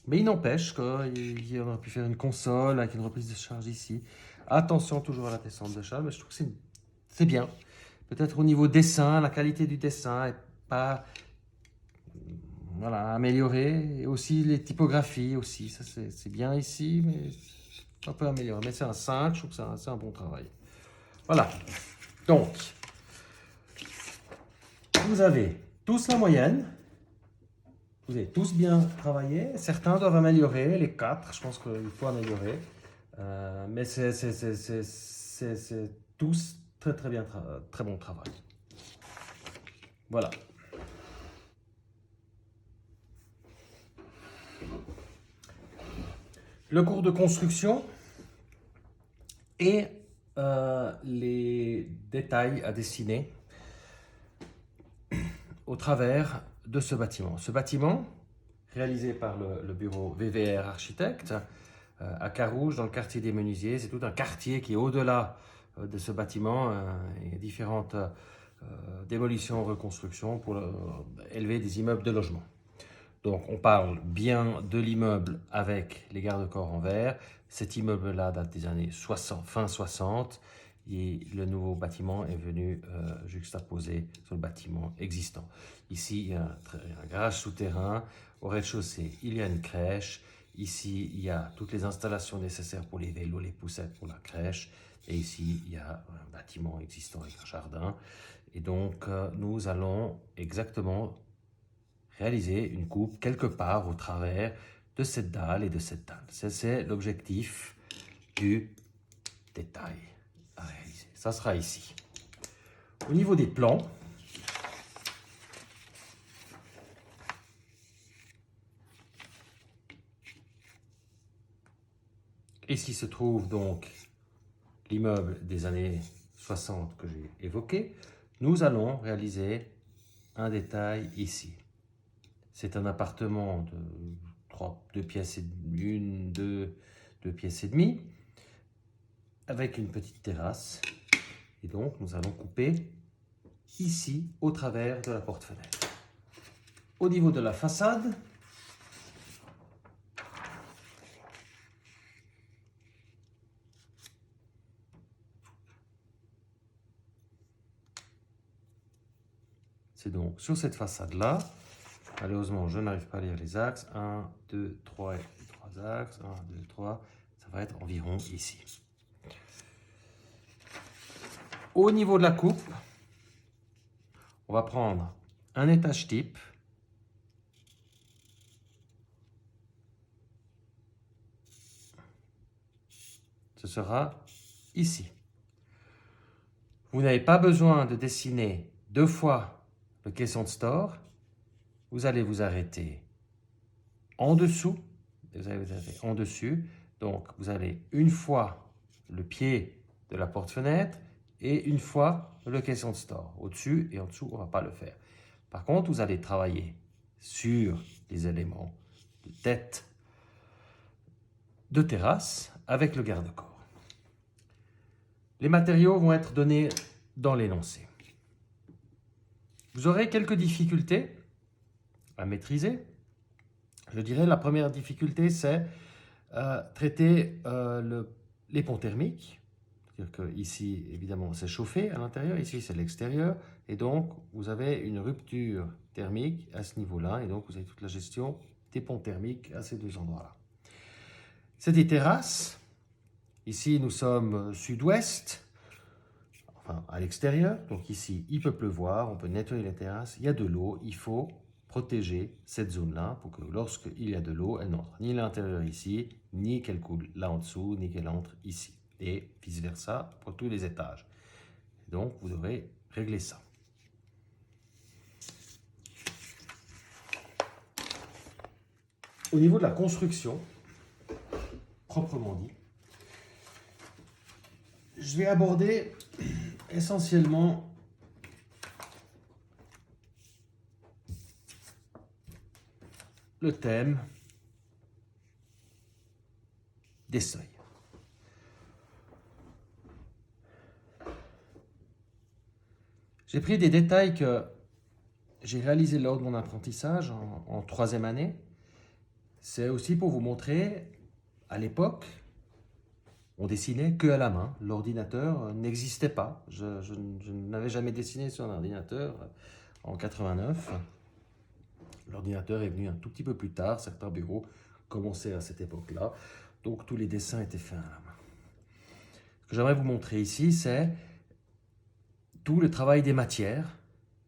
Mais il n'empêche qu'on aurait pu faire une console avec une reprise de charge ici. Attention toujours à la descente de charge, mais je trouve que c'est bien. Peut-être au niveau dessin, la qualité du dessin n'est pas améliorée. Et aussi les typographies, aussi, ça c'est bien ici, mais un peu amélioré. Mais c'est un 5, je trouve que c'est un bon travail. Voilà. Donc, vous avez tous la moyenne. Vous avez tous bien travaillé. Certains doivent améliorer. Les 4, je pense qu'il faut améliorer. Mais c'est tous très très bien, très bon travail. Voilà. Le cours de construction et les détails à dessiner au travers de ce bâtiment. Ce bâtiment, réalisé par le bureau VVR Architecte à Carouge, dans le quartier des Menuisiers, c'est tout un quartier qui est au-delà de ce bâtiment. Il y a différentes démolitions, reconstructions pour élever des immeubles de logement. Donc on parle bien de l'immeuble avec les garde-corps en verre. Cet immeuble-là date des années 60, fin 60. et le nouveau bâtiment est venu juxtaposer sur le bâtiment existant. Ici, il y a un garage souterrain. Au rez-de-chaussée, il y a une crèche. Ici, il y a toutes les installations nécessaires pour les vélos, les poussettes pour la crèche. Et ici, il y a un bâtiment existant avec un jardin. Et donc, nous allons exactement réaliser une coupe quelque part au travers de cette dalle et de cette dalle. C'est l'objectif du détail à réaliser. Ça sera ici. Au niveau des plans, ici se trouve donc l'immeuble des années 60 que j'ai évoqué. Nous allons réaliser un détail ici. C'est un appartement de 2 pièces et deux pièces et demie, avec une petite terrasse. Et donc, nous allons couper ici, au travers de la porte-fenêtre. Au niveau de la façade, c'est donc sur cette façade-là. Malheureusement, je n'arrive pas à lire les axes. 1, 2, 3 et 3 axes. 1, 2, 3. Ça va être environ ici. Au niveau de la coupe, on va prendre un étage type. Ce sera ici. Vous n'avez pas besoin de dessiner 2 fois le caisson de store. Vous allez vous arrêter en dessous. Vous allez vous arrêter en dessus. Donc, vous avez une fois le pied de la porte-fenêtre et une fois le caisson de store. Au-dessus et en dessous, on ne va pas le faire. Par contre, vous allez travailler sur les éléments de tête de terrasse avec le garde-corps. Les matériaux vont être donnés dans l'énoncé. Vous aurez quelques difficultés à maîtriser. Je dirais la première difficulté, c'est traiter les ponts thermiques. C'est-à-dire qu'ici, évidemment, c'est chauffé à l'intérieur, ici, c'est l'extérieur. Et donc, vous avez une rupture thermique à ce niveau-là. Et donc, vous avez toute la gestion des ponts thermiques à ces 2 endroits-là. C'est des terrasses. Ici, nous sommes sud-ouest, enfin à l'extérieur. Donc ici, il peut pleuvoir, on peut nettoyer les terrasses. Il y a de l'eau, il faut protéger cette zone-là pour que lorsqu'il y a de l'eau, elle n'entre ni à l'intérieur ici, ni qu'elle coule là en dessous, ni qu'elle entre ici. Et vice-versa pour tous les étages. Donc, vous devrez régler ça. Au niveau de la construction, proprement dit, je vais aborder essentiellement le thème des seuils. J'ai pris des détails que j'ai réalisés lors de mon apprentissage en 3e année. C'est aussi pour vous montrer, à l'époque, on dessinait que à la main. L'ordinateur n'existait pas. Je n'avais jamais dessiné sur un ordinateur en 89. L'ordinateur est venu un tout petit peu plus tard. Certains bureaux commençaient à cette époque-là. Donc tous les dessins étaient faits à la main. Ce que j'aimerais vous montrer ici, c'est tout le travail des matières.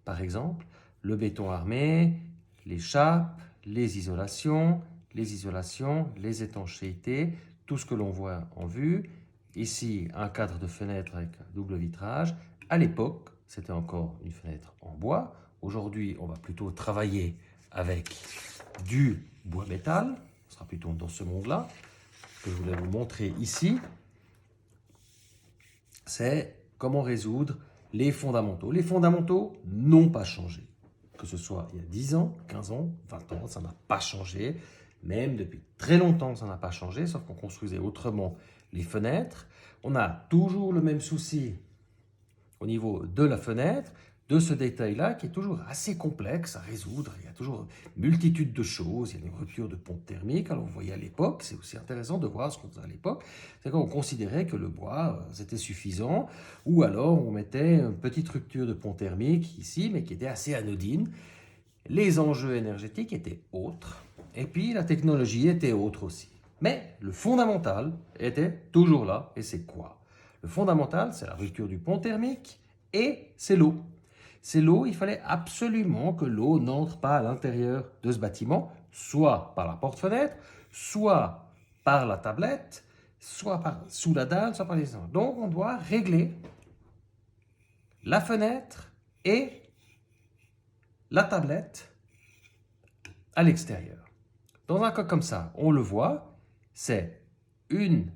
Par exemple, le béton armé, les chape, les isolations, les étanchéités, tout ce que l'on voit en vue. Ici, un cadre de fenêtre avec un double vitrage. À l'époque, c'était encore une fenêtre en bois. Aujourd'hui, on va plutôt travailler avec du bois métal. Ce sera plutôt dans ce monde-là. Ce que je voulais vous montrer ici, c'est comment résoudre les fondamentaux. Les fondamentaux n'ont pas changé. Que ce soit il y a 10 ans, 15 ans, 20 ans, ça n'a pas changé. Même depuis très longtemps, ça n'a pas changé, sauf qu'on construisait autrement les fenêtres. On a toujours le même souci au niveau de la fenêtre, de ce détail-là qui est toujours assez complexe à résoudre. Il y a toujours une multitude de choses. Il y a une rupture de pompe thermique. Alors vous voyez à l'époque, c'est aussi intéressant de voir ce qu'on faisait à l'époque. C'est qu'on considérait que le bois, c'était suffisant, ou alors on mettait une petite rupture de pompe thermique ici, mais qui était assez anodine. Les enjeux énergétiques étaient autres, et puis la technologie était autre aussi. Mais le fondamental était toujours là, et c'est quoi? Le fondamental, c'est la rupture du pont thermique, et c'est l'eau. C'est l'eau, il fallait absolument que l'eau n'entre pas à l'intérieur de ce bâtiment, soit par la porte-fenêtre, soit par la tablette, soit sous la dalle, soit par les gens. Donc on doit régler la fenêtre et la tablette à l'extérieur. Dans un cas comme ça, on le voit, c'était une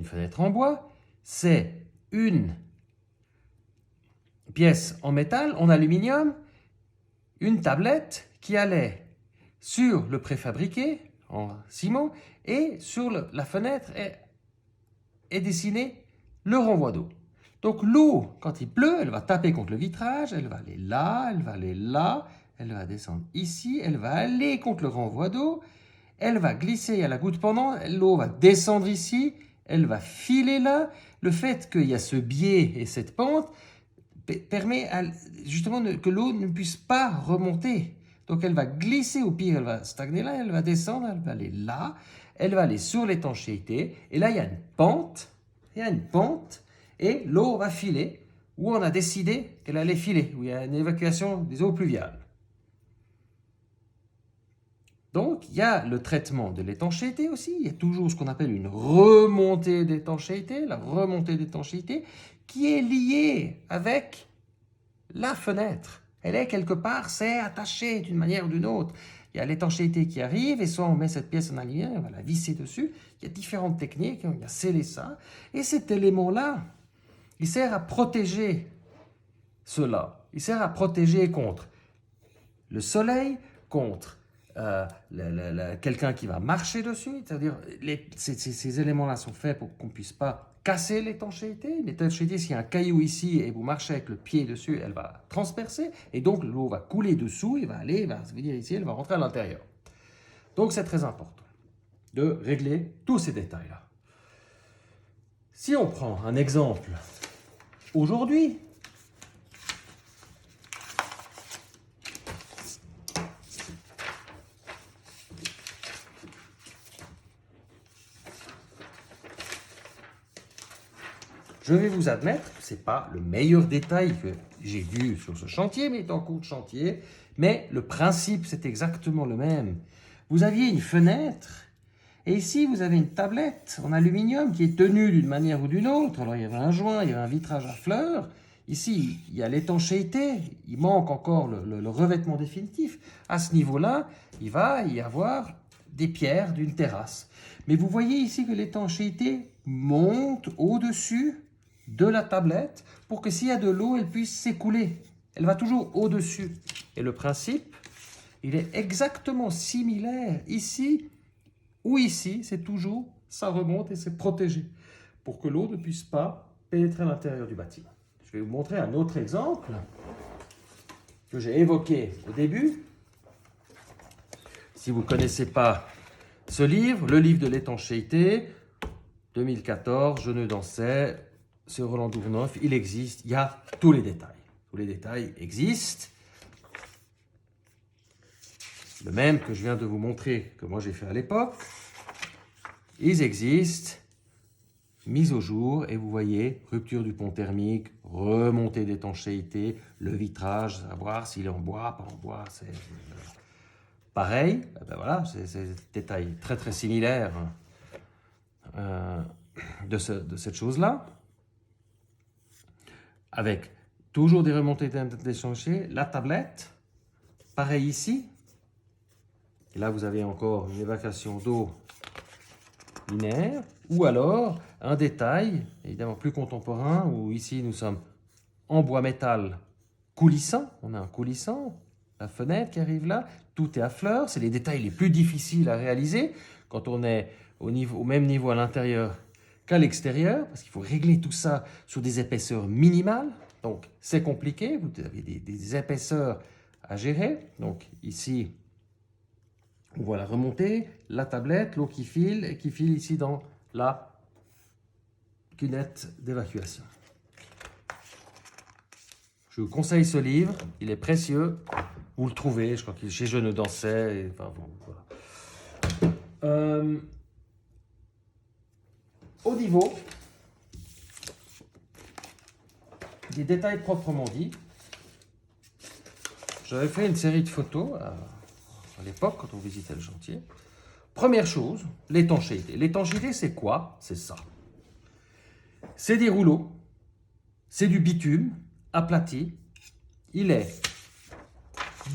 fenêtre en bois, c'est une pièce en métal, en aluminium, une tablette qui allait sur le préfabriqué en ciment et sur la fenêtre est dessiné le renvoi d'eau. Donc l'eau, quand il pleut, elle va taper contre le vitrage, elle va aller là, elle va aller là, elle va descendre ici, elle va aller contre le renvoi d'eau, elle va glisser à la goutte pendant, l'eau va descendre ici, elle va filer là. Le fait qu'il y a ce biais et cette pente permet justement que l'eau ne puisse pas remonter. Donc elle va glisser, au pire elle va stagner là, elle va descendre, elle va aller là, elle va aller sur l'étanchéité, et là il y a une pente, et l'eau va filer, où on a décidé qu'elle allait filer, où il y a une évacuation des eaux pluviales. Donc, il y a le traitement de l'étanchéité aussi, il y a toujours ce qu'on appelle une remontée d'étanchéité, la remontée d'étanchéité, qui est liée avec la fenêtre. Elle est quelque part, c'est attaché d'une manière ou d'une autre. Il y a l'étanchéité qui arrive, et soit on met cette pièce en aluminium, on va la visser dessus. Il y a différentes techniques, il y a scellé ça. Et cet élément-là, il sert à protéger cela. Il sert à protéger contre le soleil, contre quelqu'un qui va marcher dessus. C'est-à-dire, ces éléments-là sont faits pour qu'on ne puisse pas casser l'étanchéité. L'étanchéité, s'il y a un caillou ici et vous marchez avec le pied dessus, elle va transpercer. Et donc, l'eau va couler dessous, elle va aller, ça veut dire ici, elle va rentrer à l'intérieur. Donc, c'est très important de régler tous ces détails-là. Si on prend un exemple aujourd'hui, je vais vous admettre que ce n'est pas le meilleur détail que j'ai vu sur ce chantier, mais est en cours de chantier. Mais le principe, c'est exactement le même. Vous aviez une fenêtre, et ici, vous avez une tablette en aluminium qui est tenue d'une manière ou d'une autre. Alors, il y avait un joint, il y avait un vitrage à fleurs. Ici, il y a l'étanchéité. Il manque encore le revêtement définitif. À ce niveau-là, il va y avoir des pierres d'une terrasse. Mais vous voyez ici que l'étanchéité monte au-dessus de la tablette pour que s'il y a de l'eau, elle puisse s'écouler. Elle va toujours au-dessus. Et le principe, il est exactement similaire ici ou ici. C'est toujours, ça remonte et c'est protégé pour que l'eau ne puisse pas pénétrer à l'intérieur du bâtiment. Je vais vous montrer un autre exemple que j'ai évoqué au début. Si vous ne connaissez pas ce livre, le livre de l'étanchéité, 2014, Geneux d'Ancet, c'est Roland Dournoff, il existe, il y a tous les détails. Tous les détails existent. Le même que je viens de vous montrer, que moi j'ai fait à l'époque. Ils existent, mis au jour, et vous voyez, rupture du pont thermique, remontée d'étanchéité, le vitrage, savoir s'il est en bois, pas en bois, c'est pareil. Ben voilà, c'est des détails très très similaires de cette chose-là. Avec toujours des remontées d'étanchéité, la tablette, pareil ici. Et là, vous avez encore une évacuation d'eau linéaire. Ou alors, un détail, évidemment plus contemporain, où ici, nous sommes en bois métal coulissant. On a un coulissant, la fenêtre qui arrive là. Tout est à fleurs. C'est les détails les plus difficiles à réaliser quand on est au même niveau à l'intérieur qu'à l'extérieur, parce qu'il faut régler tout ça sur des épaisseurs minimales. Donc, c'est compliqué, vous avez des épaisseurs à gérer. Donc, ici, on voit la remontée, la tablette, l'eau qui file, et qui file ici dans la cunette d'évacuation. Je vous conseille ce livre, il est précieux. Vous le trouvez, je crois qu'il est chez Je ne dansais. Et, enfin, bon, voilà. Au niveau des détails proprement dits, j'avais fait une série de photos à l'époque quand on visitait le chantier. Première chose, l'étanchéité. L'étanchéité, c'est quoi? C'est ça. C'est des rouleaux, c'est du bitume aplati. Il est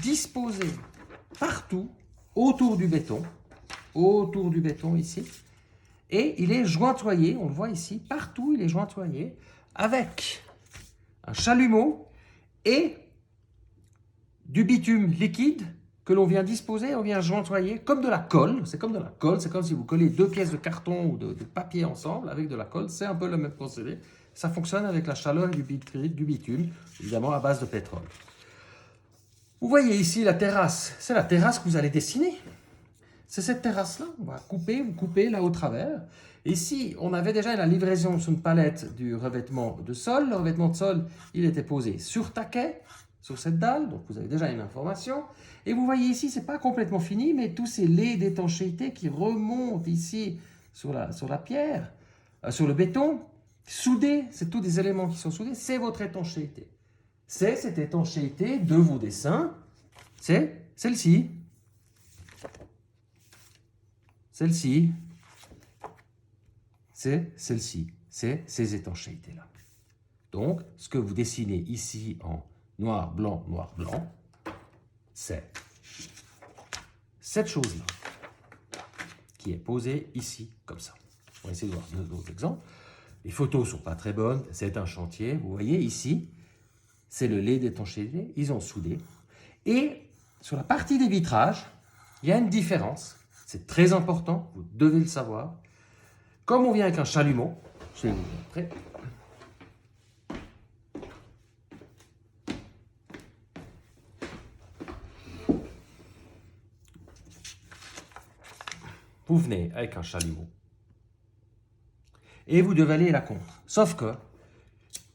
disposé partout autour du béton ici. Et il est jointoyé, on le voit ici, partout il est jointoyé avec un chalumeau et du bitume liquide que l'on vient disposer, on vient jointoyer comme de la colle. C'est comme de la colle, c'est comme si vous collez deux pièces de carton ou de papier ensemble avec de la colle. C'est un peu le même procédé. Ça fonctionne avec la chaleur du bitume, évidemment à base de pétrole. Vous voyez ici la terrasse. C'est la terrasse que vous allez dessiner. C'est cette terrasse-là. On va vous coupez là au travers. Ici, on avait déjà la livraison sur une palette du revêtement de sol. Le revêtement de sol, il était posé sur taquet, sur cette dalle. Donc, vous avez déjà une information. Et vous voyez ici, ce n'est pas complètement fini, mais tous ces laits d'étanchéité qui remontent ici sur la pierre, sur le béton, soudés, c'est tous des éléments qui sont soudés, c'est votre étanchéité. C'est cette étanchéité de vos dessins, c'est celle-ci. Celle-ci, c'est celle-ci, c'est ces étanchéités-là. Donc, ce que vous dessinez ici en noir, blanc, c'est cette chose-là qui est posée ici, comme ça. On va essayer de voir d'autres exemples. Les photos ne sont pas très bonnes, c'est un chantier. Vous voyez ici, c'est le lait d'étanchéité, ils ont soudé. Et sur la partie des vitrages, il y a une différence. C'est très important, vous devez le savoir. Comme on vient avec un chalumeau, je vais vous montrer. Vous venez avec un chalumeau et vous devez aller la contre. Sauf que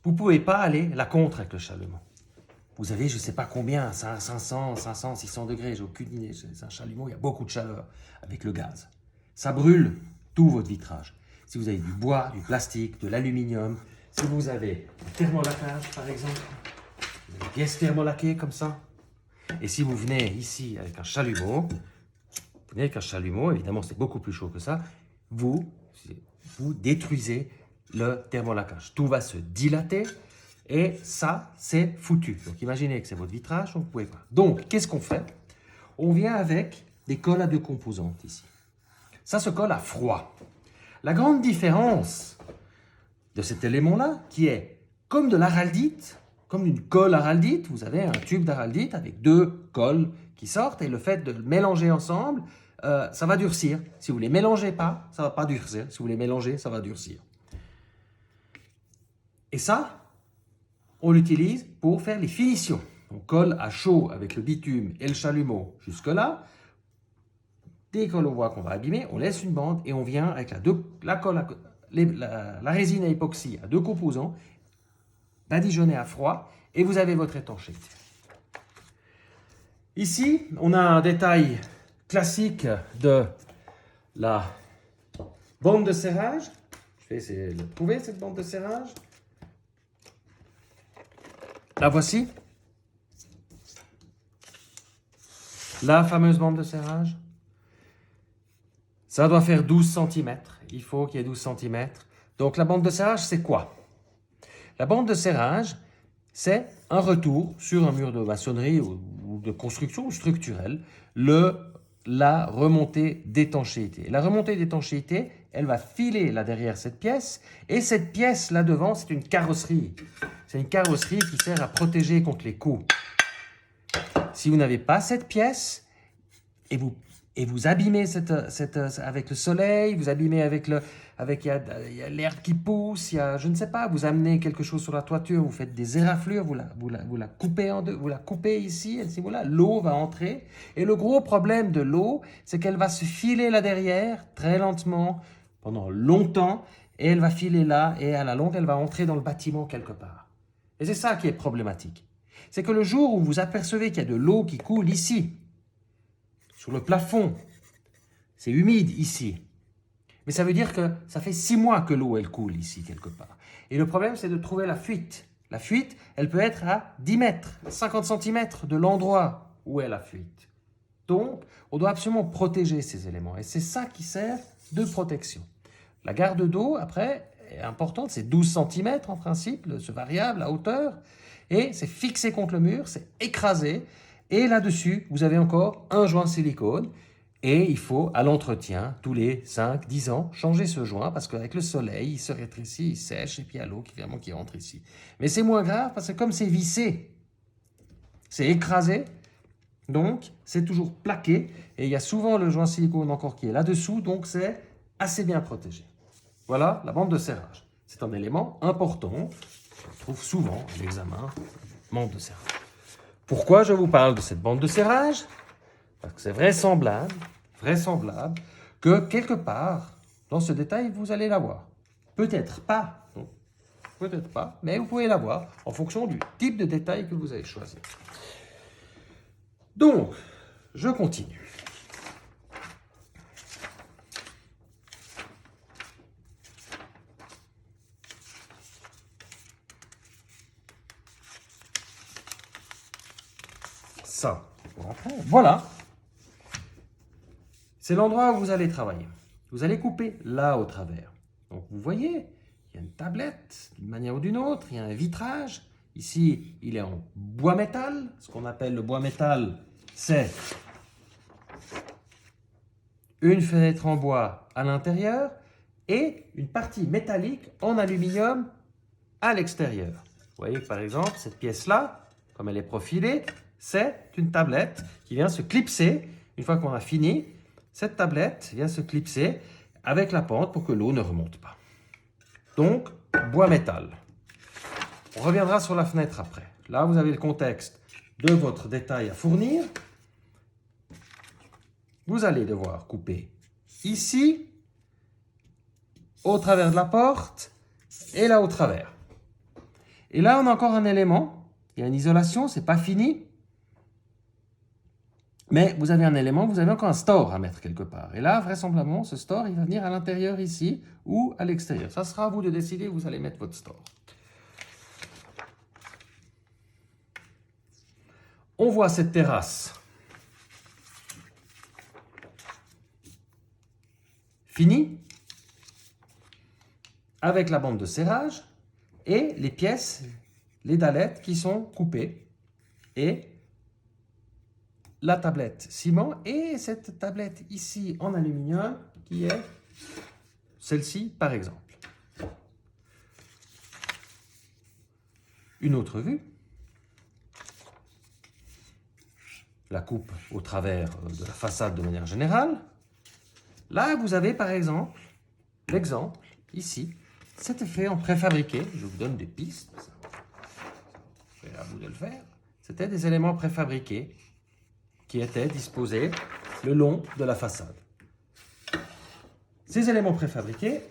vous ne pouvez pas aller la contre avec le chalumeau. Vous avez, je ne sais pas combien, 500, 600 degrés, j'ai aucune idée. C'est un chalumeau, il y a beaucoup de chaleur avec le gaz. Ça brûle tout votre vitrage. Si vous avez du bois, du plastique, de l'aluminium, si vous avez du thermolacage par exemple, des pièces thermolaquées comme ça, et si vous venez ici avec un chalumeau, évidemment c'est beaucoup plus chaud que ça, vous détruisez le thermolacage. Tout va se dilater. Et ça, c'est foutu. Donc, imaginez que c'est votre vitrage, donc vous pouvez pas. Donc, qu'est-ce qu'on fait? On vient avec des colles à deux composantes ici. Ça se colle à froid. La grande différence de cet élément-là, qui est comme de l'araldite, comme une colle araldite, vous avez un tube d'araldite avec deux colles qui sortent, et le fait de le mélanger ensemble, ça va durcir. Si vous ne les mélangez pas, ça ne va pas durcir. Si vous les mélangez, ça va durcir. Et ça, on l'utilise pour faire les finitions. On colle à chaud avec le bitume et le chalumeau jusque-là. Dès que l'on voit qu'on va abîmer, on laisse une bande et on vient avec la résine à époxy à deux composants, badigeonnée à froid, et vous avez votre étanchéité. Ici, on a un détail classique de la bande de serrage. Je vais essayer de trouver cette bande de serrage. La voici. La fameuse bande de serrage. Ça doit faire 12 cm. Il faut qu'il y ait 12 cm. Donc la bande de serrage, c'est quoi? La bande de serrage, c'est un retour sur un mur de maçonnerie ou de construction structurelle, la remontée d'étanchéité. La remontée d'étanchéité, elle va filer là derrière cette pièce, et cette pièce là devant, c'est une carrosserie. C'est une carrosserie qui sert à protéger contre les coups. Si vous n'avez pas cette pièce, et vous abîmez avec le soleil, vous abîmez avec il y a l'herbe qui pousse, il y a, je ne sais pas, vous amenez quelque chose sur la toiture, vous faites des éraflures, vous la coupez en deux, vous la coupez ici, et voilà, l'eau va entrer. Et le gros problème de l'eau, c'est qu'elle va se filer là derrière, très lentement, pendant longtemps, et elle va filer là, et à la longue, elle va entrer dans le bâtiment quelque part. Et c'est ça qui est problématique. C'est que le jour où vous apercevez qu'il y a de l'eau qui coule ici, sur le plafond, c'est humide ici, mais ça veut dire que ça fait 6 mois que l'eau, elle coule ici quelque part. Et le problème, c'est de trouver la fuite. La fuite, elle peut être à 10 mètres, 50 centimètres de l'endroit où est la fuite. Donc, on doit absolument protéger ces éléments. Et c'est ça qui sert de protection. La garde d'eau, après, est importante. C'est 12 centimètres en principe, ce variable, la hauteur. Et c'est fixé contre le mur, c'est écrasé. Et là-dessus, vous avez encore un joint silicone. Et il faut, à l'entretien, tous les 5-10 ans, changer ce joint parce qu'avec le soleil, il se rétrécit, il sèche et puis il y a l'eau qui rentre ici. Mais c'est moins grave parce que comme c'est vissé, c'est écrasé, donc c'est toujours plaqué et il y a souvent le joint silicone encore qui est là-dessous, donc c'est assez bien protégé. Voilà la bande de serrage. C'est un élément important, on trouve souvent à l'examen, bande de serrage. Pourquoi je vous parle de cette bande de serrage ? Parce que c'est vraisemblable que quelque part, dans ce détail, vous allez l'avoir. Peut-être pas, mais vous pouvez l'avoir en fonction du type de détail que vous avez choisi. Donc, je continue. Ça, voilà. C'est l'endroit où vous allez travailler. Vous allez couper là au travers. Donc vous voyez, il y a une tablette d'une manière ou d'une autre, il y a un vitrage. Ici, il est en bois métal. Ce qu'on appelle le bois métal, c'est une fenêtre en bois à l'intérieur et une partie métallique en aluminium à l'extérieur. Vous voyez que par exemple, cette pièce-là, comme elle est profilée, c'est une tablette qui vient se clipser. Une fois qu'on a fini, cette tablette vient se clipser avec la pente pour que l'eau ne remonte pas. Donc, bois métal. On reviendra sur la fenêtre après. Là, vous avez le contexte de votre détail à fournir. Vous allez devoir couper ici, au travers de la porte, et là au travers. Et là, on a encore un élément. Il y a une isolation, ce n'est pas fini. Mais vous avez un élément, vous avez encore un store à mettre quelque part. Et là, vraisemblablement, ce store, il va venir à l'intérieur ici ou à l'extérieur. Ça sera à vous de décider où vous allez mettre votre store. On voit cette terrasse finie avec la bande de serrage et les pièces, les dallettes qui sont coupées et la tablette ciment et cette tablette ici en aluminium qui est celle-ci par exemple. Une autre vue, la coupe au travers de la façade de manière générale. Là, vous avez par exemple l'exemple ici. C'était fait en préfabriqué. Je vous donne des pistes. C'est à vous de le faire. C'était des éléments préfabriqués qui étaient disposés le long de la façade. Ces éléments préfabriqués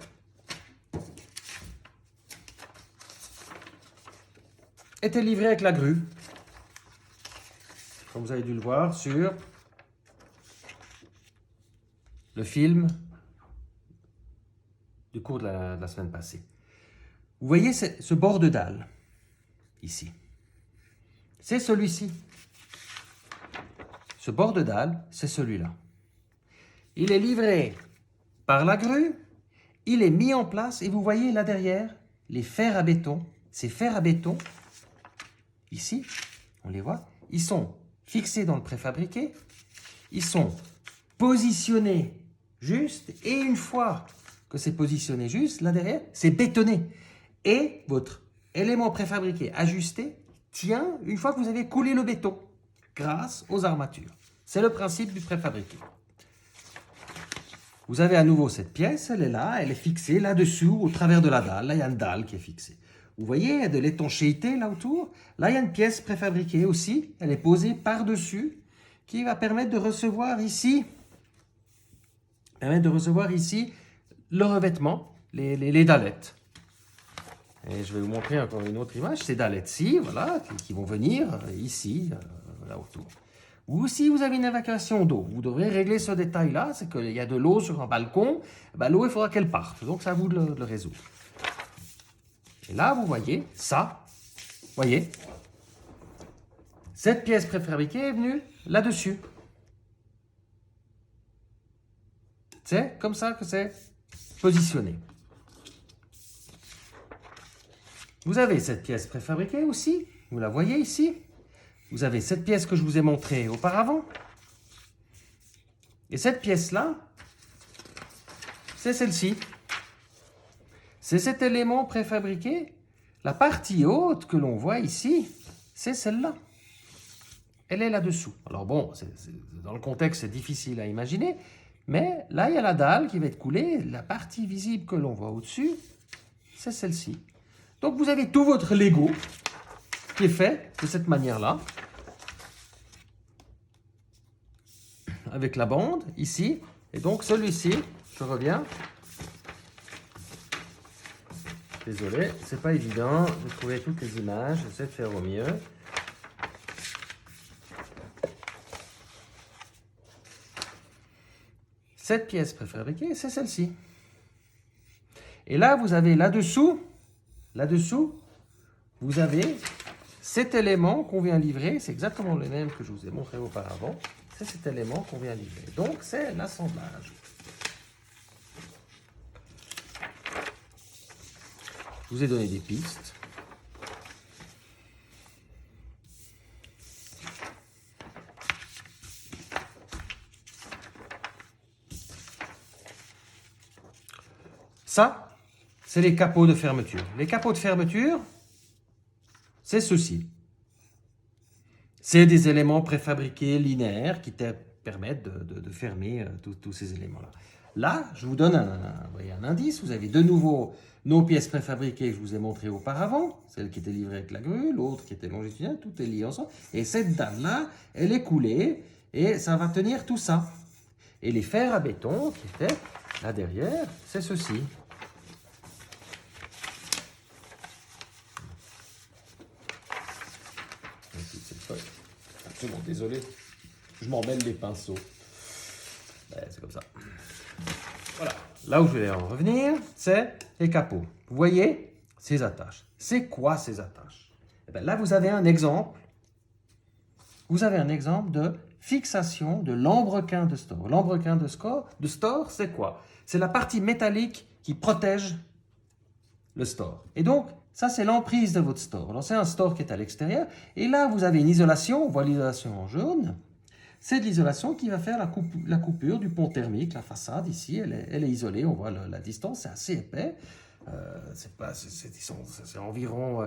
étaient livrés avec la grue, comme vous avez dû le voir sur le film du cours de la semaine passée. Vous voyez ce bord de dalle, ici. C'est celui-ci. Ce bord de dalle, c'est celui-là. Il est livré par la grue, il est mis en place, et vous voyez là derrière, les fers à béton. Ces fers à béton, ici, on les voit, ils sont fixés dans le préfabriqué, ils sont positionnés juste, et une fois que c'est positionné juste, là derrière, c'est bétonné. Et votre élément préfabriqué ajusté tient une fois que vous avez coulé le béton, grâce aux armatures. C'est le principe du préfabriqué. vous avez à nouveau cette pièce, elle est là, elle est fixée là-dessous, au travers de la dalle. Là, il y a une dalle qui est fixée. Vous voyez, il y a de l'étanchéité là autour. Là, il y a une pièce préfabriquée aussi, elle est posée par-dessus, qui va permettre de recevoir ici, le revêtement, les dallettes. Et je vais vous montrer encore une autre image, ces dallettes-ci, voilà, qui vont venir ici, là autour. Ou si vous avez une évacuation d'eau, vous devrez régler ce détail-là, c'est qu'il y a de l'eau sur un balcon, ben, l'eau, il faudra qu'elle parte, donc c'est à vous de le résoudre. Et là, vous voyez, ça, voyez, cette pièce préfabriquée est venue là-dessus. C'est comme ça que c'est positionné. Vous avez cette pièce préfabriquée aussi, vous la voyez ici. Vous avez cette pièce que je vous ai montrée auparavant. Et cette pièce-là, c'est celle-ci. C'est cet élément préfabriqué. La partie haute que l'on voit ici, c'est celle-là. Elle est là-dessous. Alors bon, dans le contexte, c'est difficile à imaginer, mais là, il y a la dalle qui va être coulée. La partie visible que l'on voit au-dessus, c'est celle-ci. Donc, vous avez tout votre Lego qui est fait de cette manière-là. Avec la bande, ici. Et donc, celui-ci, je reviens. Désolé, c'est pas évident de trouver toutes les images. J'essaie de faire au mieux. Cette pièce préfabriquée, c'est celle-ci. Et là, vous avez là-dessous, vous avez cet élément qu'on vient livrer. C'est exactement le même que je vous ai montré auparavant. C'est cet élément qu'on vient livrer. Donc, c'est l'assemblage. Je vous ai donné des pistes. Ça, c'est les capots de fermeture. Les capots de fermeture, c'est ceci. C'est des éléments préfabriqués linéaires qui te permettent de fermer tous ces éléments-là. Là, je vous donne un indice. Vous avez de nouveau nos pièces préfabriquées que je vous ai montrées auparavant. Celle qui était livrée avec la grue, l'autre qui était longitudinale, tout est lié ensemble. Et cette dalle-là, elle est coulée et ça va tenir tout ça. Et les fers à béton qui étaient là derrière, c'est ceci. Absolument désolé, je m'en mêle les pinceaux. Ben, c'est comme ça. Voilà. Là où je vais en revenir, c'est les capots. Vous voyez ces attaches. C'est quoi ces attaches? Eh bien, là, vous avez un exemple. Vous avez un exemple de fixation de lambrequin de store. Lambrequin de store, c'est quoi? C'est la partie métallique qui protège le store. Et donc, ça, c'est l'emprise de votre store. Alors, c'est un store qui est à l'extérieur. Et là, vous avez une isolation. On voit l'isolation en jaune. C'est de l'isolation qui va faire la coupure du pont thermique. La façade, ici, elle est isolée. On voit la distance. C'est assez épais. C'est environ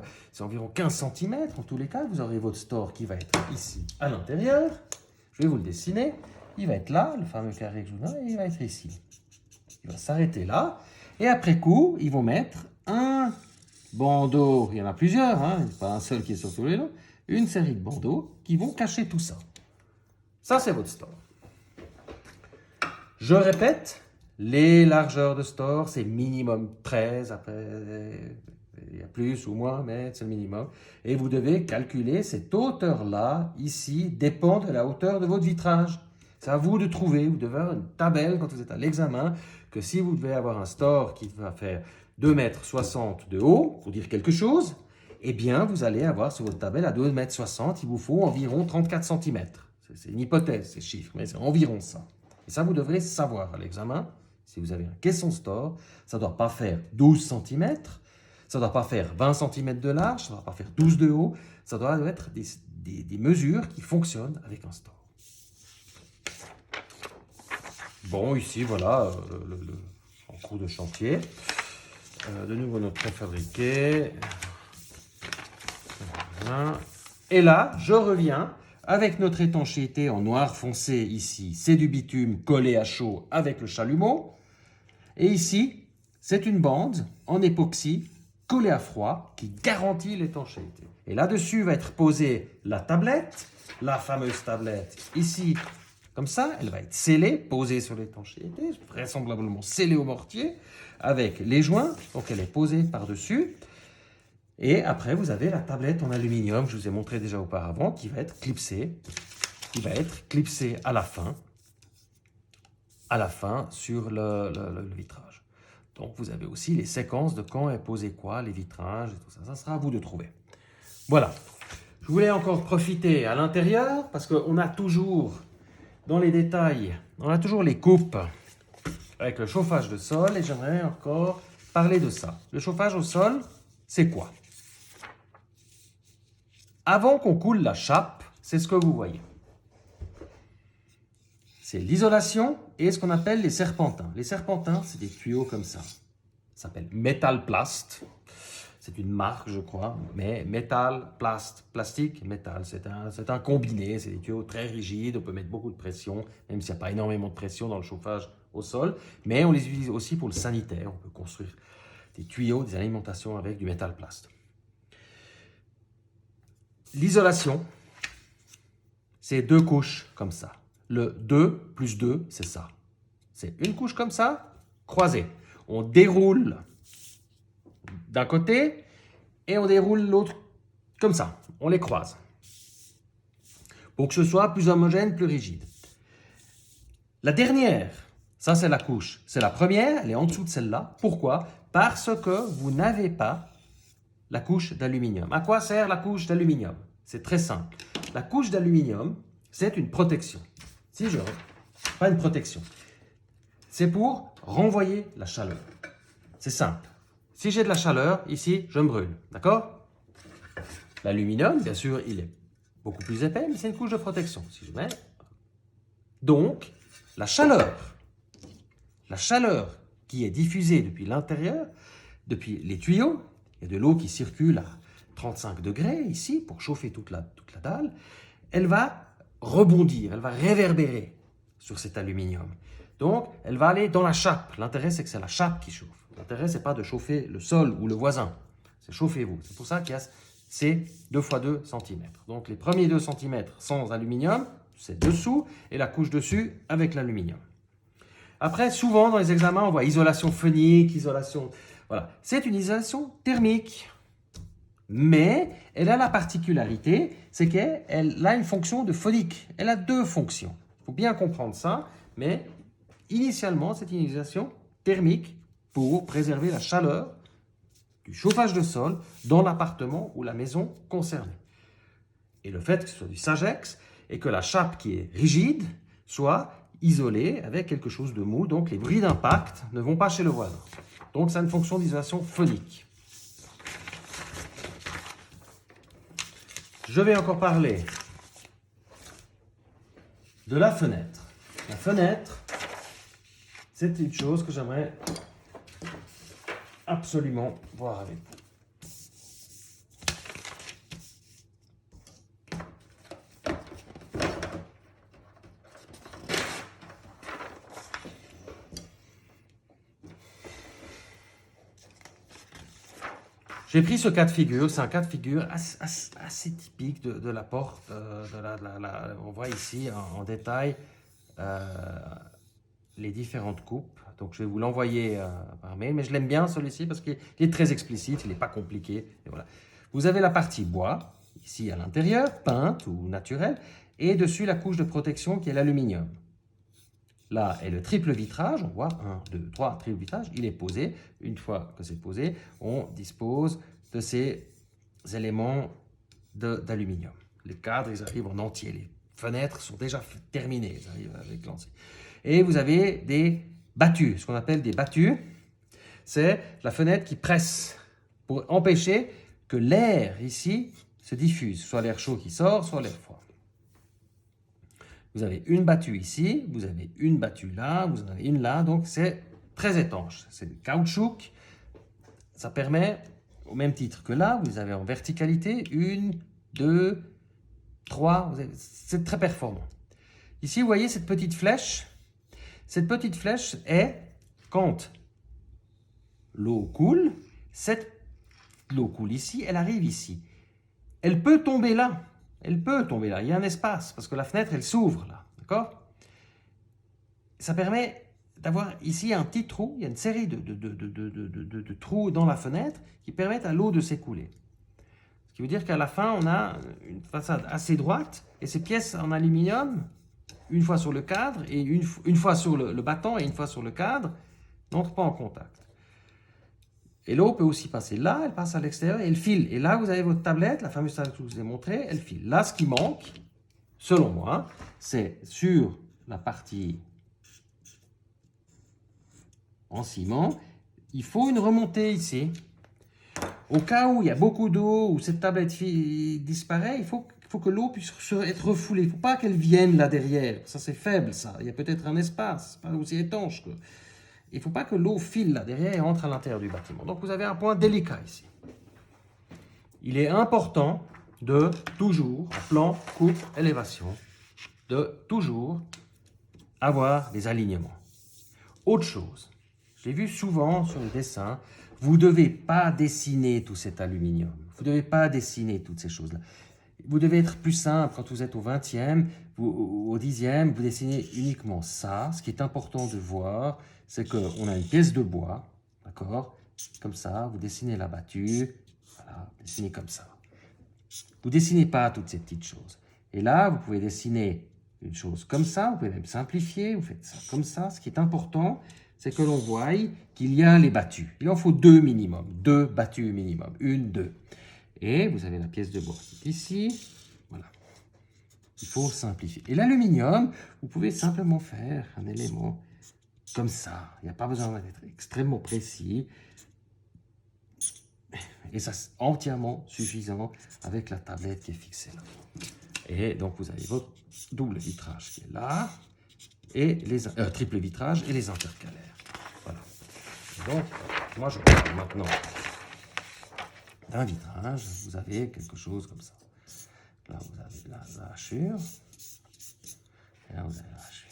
15 cm. En tous les cas, vous aurez votre store qui va être ici, à l'intérieur. Je vais vous le dessiner. Il va être là, le fameux carré que je vous donne, et il va être ici. Il va s'arrêter là. Et après coup, ils vont mettre un bandeau, il y en a plusieurs, hein, pas un seul qui est sur tous les deux, une série de bandeaux qui vont cacher tout ça. Ça, c'est votre store. Je répète, les largeurs de store, c'est minimum 13, après, il y a plus ou moins, mais c'est le minimum. Et vous devez calculer cette hauteur-là, ici, dépend de la hauteur de votre vitrage. C'est à vous de trouver, vous devez avoir une tabelle quand vous êtes à l'examen, que si vous devez avoir un store qui va faire 2,60 m de haut, pour dire quelque chose, eh bien, vous allez avoir sur votre table à 2,60 m, il vous faut environ 34 cm. C'est une hypothèse, ces chiffres, mais c'est environ ça. Et ça, vous devrez savoir à l'examen, si vous avez un caisson store, ça ne doit pas faire 12 cm, ça ne doit pas faire 20 cm de large, ça ne doit pas faire 12 de haut, ça doit être des mesures qui fonctionnent avec un store. Bon, ici, voilà, en cours de chantier. De nouveau notre préfabriqué. Voilà. Et là, je reviens avec notre étanchéité en noir foncé ici, c'est du bitume collé à chaud avec le chalumeau. Et ici, c'est une bande en époxy collée à froid qui garantit l'étanchéité. Et là-dessus va être posée la tablette, la fameuse tablette ici, comme ça, elle va être scellée, posée sur l'étanchéité, vraisemblablement scellée au mortier, avec les joints, donc elle est posée par-dessus. Et après, vous avez la tablette en aluminium, je vous ai montré déjà auparavant, qui va être clipsée, à la fin sur le vitrage. Donc, vous avez aussi les séquences de quand est posé quoi, les vitrages et tout ça. Ça sera à vous de trouver. Voilà. Je voulais encore profiter à l'intérieur parce qu'on a toujours, dans les détails, on a toujours les coupes avec le chauffage de sol et j'aimerais encore parler de ça. Le chauffage au sol, c'est quoi? Avant qu'on coule la chape, c'est ce que vous voyez. C'est l'isolation et ce qu'on appelle les serpentins. Les serpentins, c'est des tuyaux comme ça. Ça s'appelle Metal Plast. C'est une marque, je crois, mais métal, plastique, métal. C'est un combiné, c'est des tuyaux très rigides, on peut mettre beaucoup de pression, même s'il n'y a pas énormément de pression dans le chauffage au sol. Mais on les utilise aussi pour le sanitaire, on peut construire des tuyaux, des alimentations avec du métal plast. L'isolation, c'est 2 couches comme ça. Le 2 plus 2, c'est ça. C'est une couche comme ça, croisée. On déroule d'un côté et on déroule l'autre comme ça. On les croise. Pour que ce soit plus homogène, plus rigide. La dernière, ça c'est la couche. C'est la première, elle est en dessous de celle-là. Pourquoi? Parce que vous n'avez pas la couche d'aluminium. À quoi sert la couche d'aluminium? C'est très simple. La couche d'aluminium, c'est une protection. Pas une protection. C'est pour renvoyer la chaleur. C'est simple. Si j'ai de la chaleur, ici, je me brûle. D'accord? L'aluminium, bien sûr, il est beaucoup plus épais, mais c'est une couche de protection. Si je mets... Donc, la chaleur qui est diffusée depuis l'intérieur, depuis les tuyaux, il y a de l'eau qui circule à 35 degrés ici pour chauffer toute la dalle, elle va rebondir, elle va réverbérer sur cet aluminium. Donc, elle va aller dans la chape. L'intérêt, c'est que c'est la chape qui chauffe. L'intérêt, c'est pas de chauffer le sol ou le voisin. C'est chauffez-vous. C'est pour ça qu'il y a ces 2 x 2 cm. Donc, les premiers 2 cm sans aluminium, c'est dessous, et la couche dessus avec l'aluminium. Après, souvent, dans les examens, on voit isolation phonique, isolation... Voilà. C'est une isolation thermique. Mais elle a la particularité, c'est qu'elle a une fonction de phonique. Elle a 2 fonctions. Il faut bien comprendre ça, mais initialement, c'est une isolation thermique pour préserver la chaleur du chauffage de sol dans l'appartement ou la maison concernée. Et le fait que ce soit du Sagex et que la chape qui est rigide soit isolée avec quelque chose de mou, donc les bruits d'impact ne vont pas chez le voisin. Donc ça a une fonction d'isolation phonique. Je vais encore parler de la fenêtre. La fenêtre, c'est une chose que j'aimerais absolument voir avec vous. J'ai pris ce cas de figure, c'est un cas de figure assez typique de la porte. On voit ici en détail les différentes coupes. Donc je vais vous l'envoyer par mail, mais je l'aime bien celui-ci parce qu'il est très explicite, il n'est pas compliqué. Et voilà. Vous avez la partie bois, ici à l'intérieur, peinte ou naturelle, et dessus la couche de protection qui est l'aluminium. Là est le triple vitrage, on voit 1, 2, 3, triple vitrage, il est posé. Une fois que c'est posé, on dispose de ces éléments d'aluminium. Les cadres, ils arrivent en entier, les fenêtres sont déjà terminées, ils arrivent avec l'entier. Et vous avez des battues, ce qu'on appelle des battues, c'est la fenêtre qui presse pour empêcher que l'air ici se diffuse, soit l'air chaud qui sort, soit l'air froid. Vous avez une battue ici, vous avez une battue là, vous en avez une là, donc c'est très étanche. C'est du caoutchouc, ça permet, au même titre que là, vous avez en verticalité 1, 2, 3, c'est très performant. Ici, vous voyez cette petite flèche. Cette petite flèche est quand l'eau coule, l'eau coule ici, elle arrive ici. Elle peut tomber là. Elle peut tomber là. Il y a un espace parce que la fenêtre, elle s'ouvre là. D'accord? Ça permet d'avoir ici un petit trou. Il y a une série de trous dans la fenêtre qui permettent à l'eau de s'écouler. Ce qui veut dire qu'à la fin, on a une façade assez droite et ces pièces en aluminium, une fois sur le cadre et une fois sur le battant et une fois sur le cadre, n'entrent pas en contact. Et l'eau peut aussi passer là, elle passe à l'extérieur et elle file. Et là, vous avez votre tablette, la fameuse tablette que je vous ai montrée, elle file. Là, ce qui manque, selon moi, c'est sur la partie en ciment, il faut une remontée ici. Au cas où il y a beaucoup d'eau, où cette tablette disparaît, il faut que l'eau puisse être refoulée. Il ne faut pas qu'elle vienne là derrière. Ça, c'est faible, ça. Il y a peut-être un espace, pas aussi étanche. Il ne faut pas que l'eau file là derrière et entre à l'intérieur du bâtiment. Donc, vous avez un point délicat ici. Il est important de toujours, en plan, coupe, élévation, de toujours avoir des alignements. Autre chose, je l'ai vu souvent sur le dessin, vous ne devez pas dessiner tout cet aluminium. Vous ne devez pas dessiner toutes ces choses-là. Vous devez être plus simple quand vous êtes au 20e, au 10e, vous dessinez uniquement ça. Ce qui est important de voir, c'est qu'on a une pièce de bois, d'accord? Comme ça, vous dessinez la battue, voilà, vous dessinez comme ça. Vous ne dessinez pas toutes ces petites choses. Et là, vous pouvez dessiner une chose comme ça, vous pouvez même simplifier, vous faites ça comme ça. Ce qui est important, c'est que l'on voie qu'il y a les battues. Il en faut 2 minimum, 2 battues minimum, 1, 2. Et vous avez la pièce de bois ici, voilà. Il faut simplifier. Et l'aluminium, vous pouvez simplement faire un élément comme ça. Il n'y a pas besoin d'être extrêmement précis. Et ça, c'est entièrement suffisant avec la tablette qui est fixée là. Et donc, vous avez votre double vitrage qui est là, et les triple vitrage et les intercalaires. Voilà. Donc, moi, je parle maintenant d'un vitrage. Vous avez quelque chose comme ça. Là, vous avez la hachure. Et là, vous avez la hachure.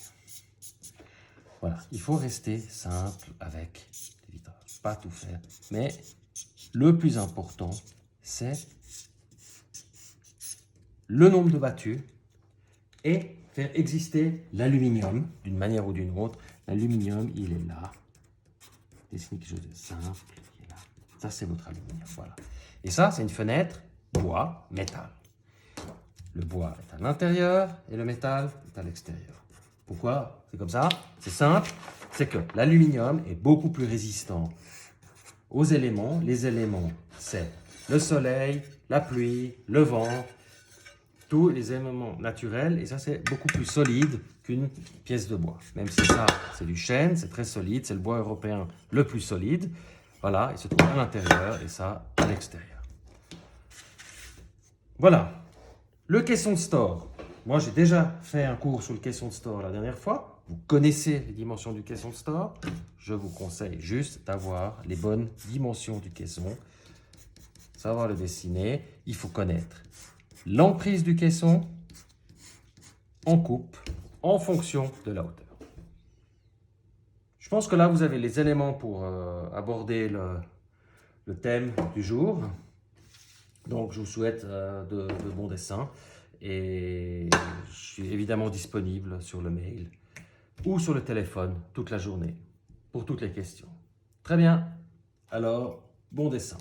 Voilà. Il faut rester simple avec les vitrages. Pas tout faire. Mais le plus important, c'est le nombre de battues et faire exister l'aluminium d'une manière ou d'une autre. L'aluminium, il est là. Dessinez quelque chose de simple. Il est là. Ça, c'est votre aluminium. Voilà. Et ça, c'est une fenêtre bois, métal. Le bois est à l'intérieur et le métal est à l'extérieur. Pourquoi c'est comme ça? C'est simple. C'est que l'aluminium est beaucoup plus résistant aux éléments. Les éléments, c'est le soleil, la pluie, le vent, tous les éléments naturels. Et ça, c'est beaucoup plus solide qu'une pièce de bois. Même si ça, c'est du chêne, c'est très solide. C'est le bois européen le plus solide. Voilà, il se trouve à l'intérieur et ça à l'extérieur. Voilà. Le caisson de store. Moi, j'ai déjà fait un cours sur le caisson de store la dernière fois. Vous connaissez les dimensions du caisson de store. Je vous conseille juste d'avoir les bonnes dimensions du caisson. Savoir le dessiner. Il faut connaître l'emprise du caisson en coupe en fonction de la hauteur. Je pense que là, vous avez les éléments pour aborder le thème du jour. Donc, je vous souhaite de bons dessins et je suis évidemment disponible sur le mail ou sur le téléphone toute la journée pour toutes les questions. Très bien, alors bon dessin.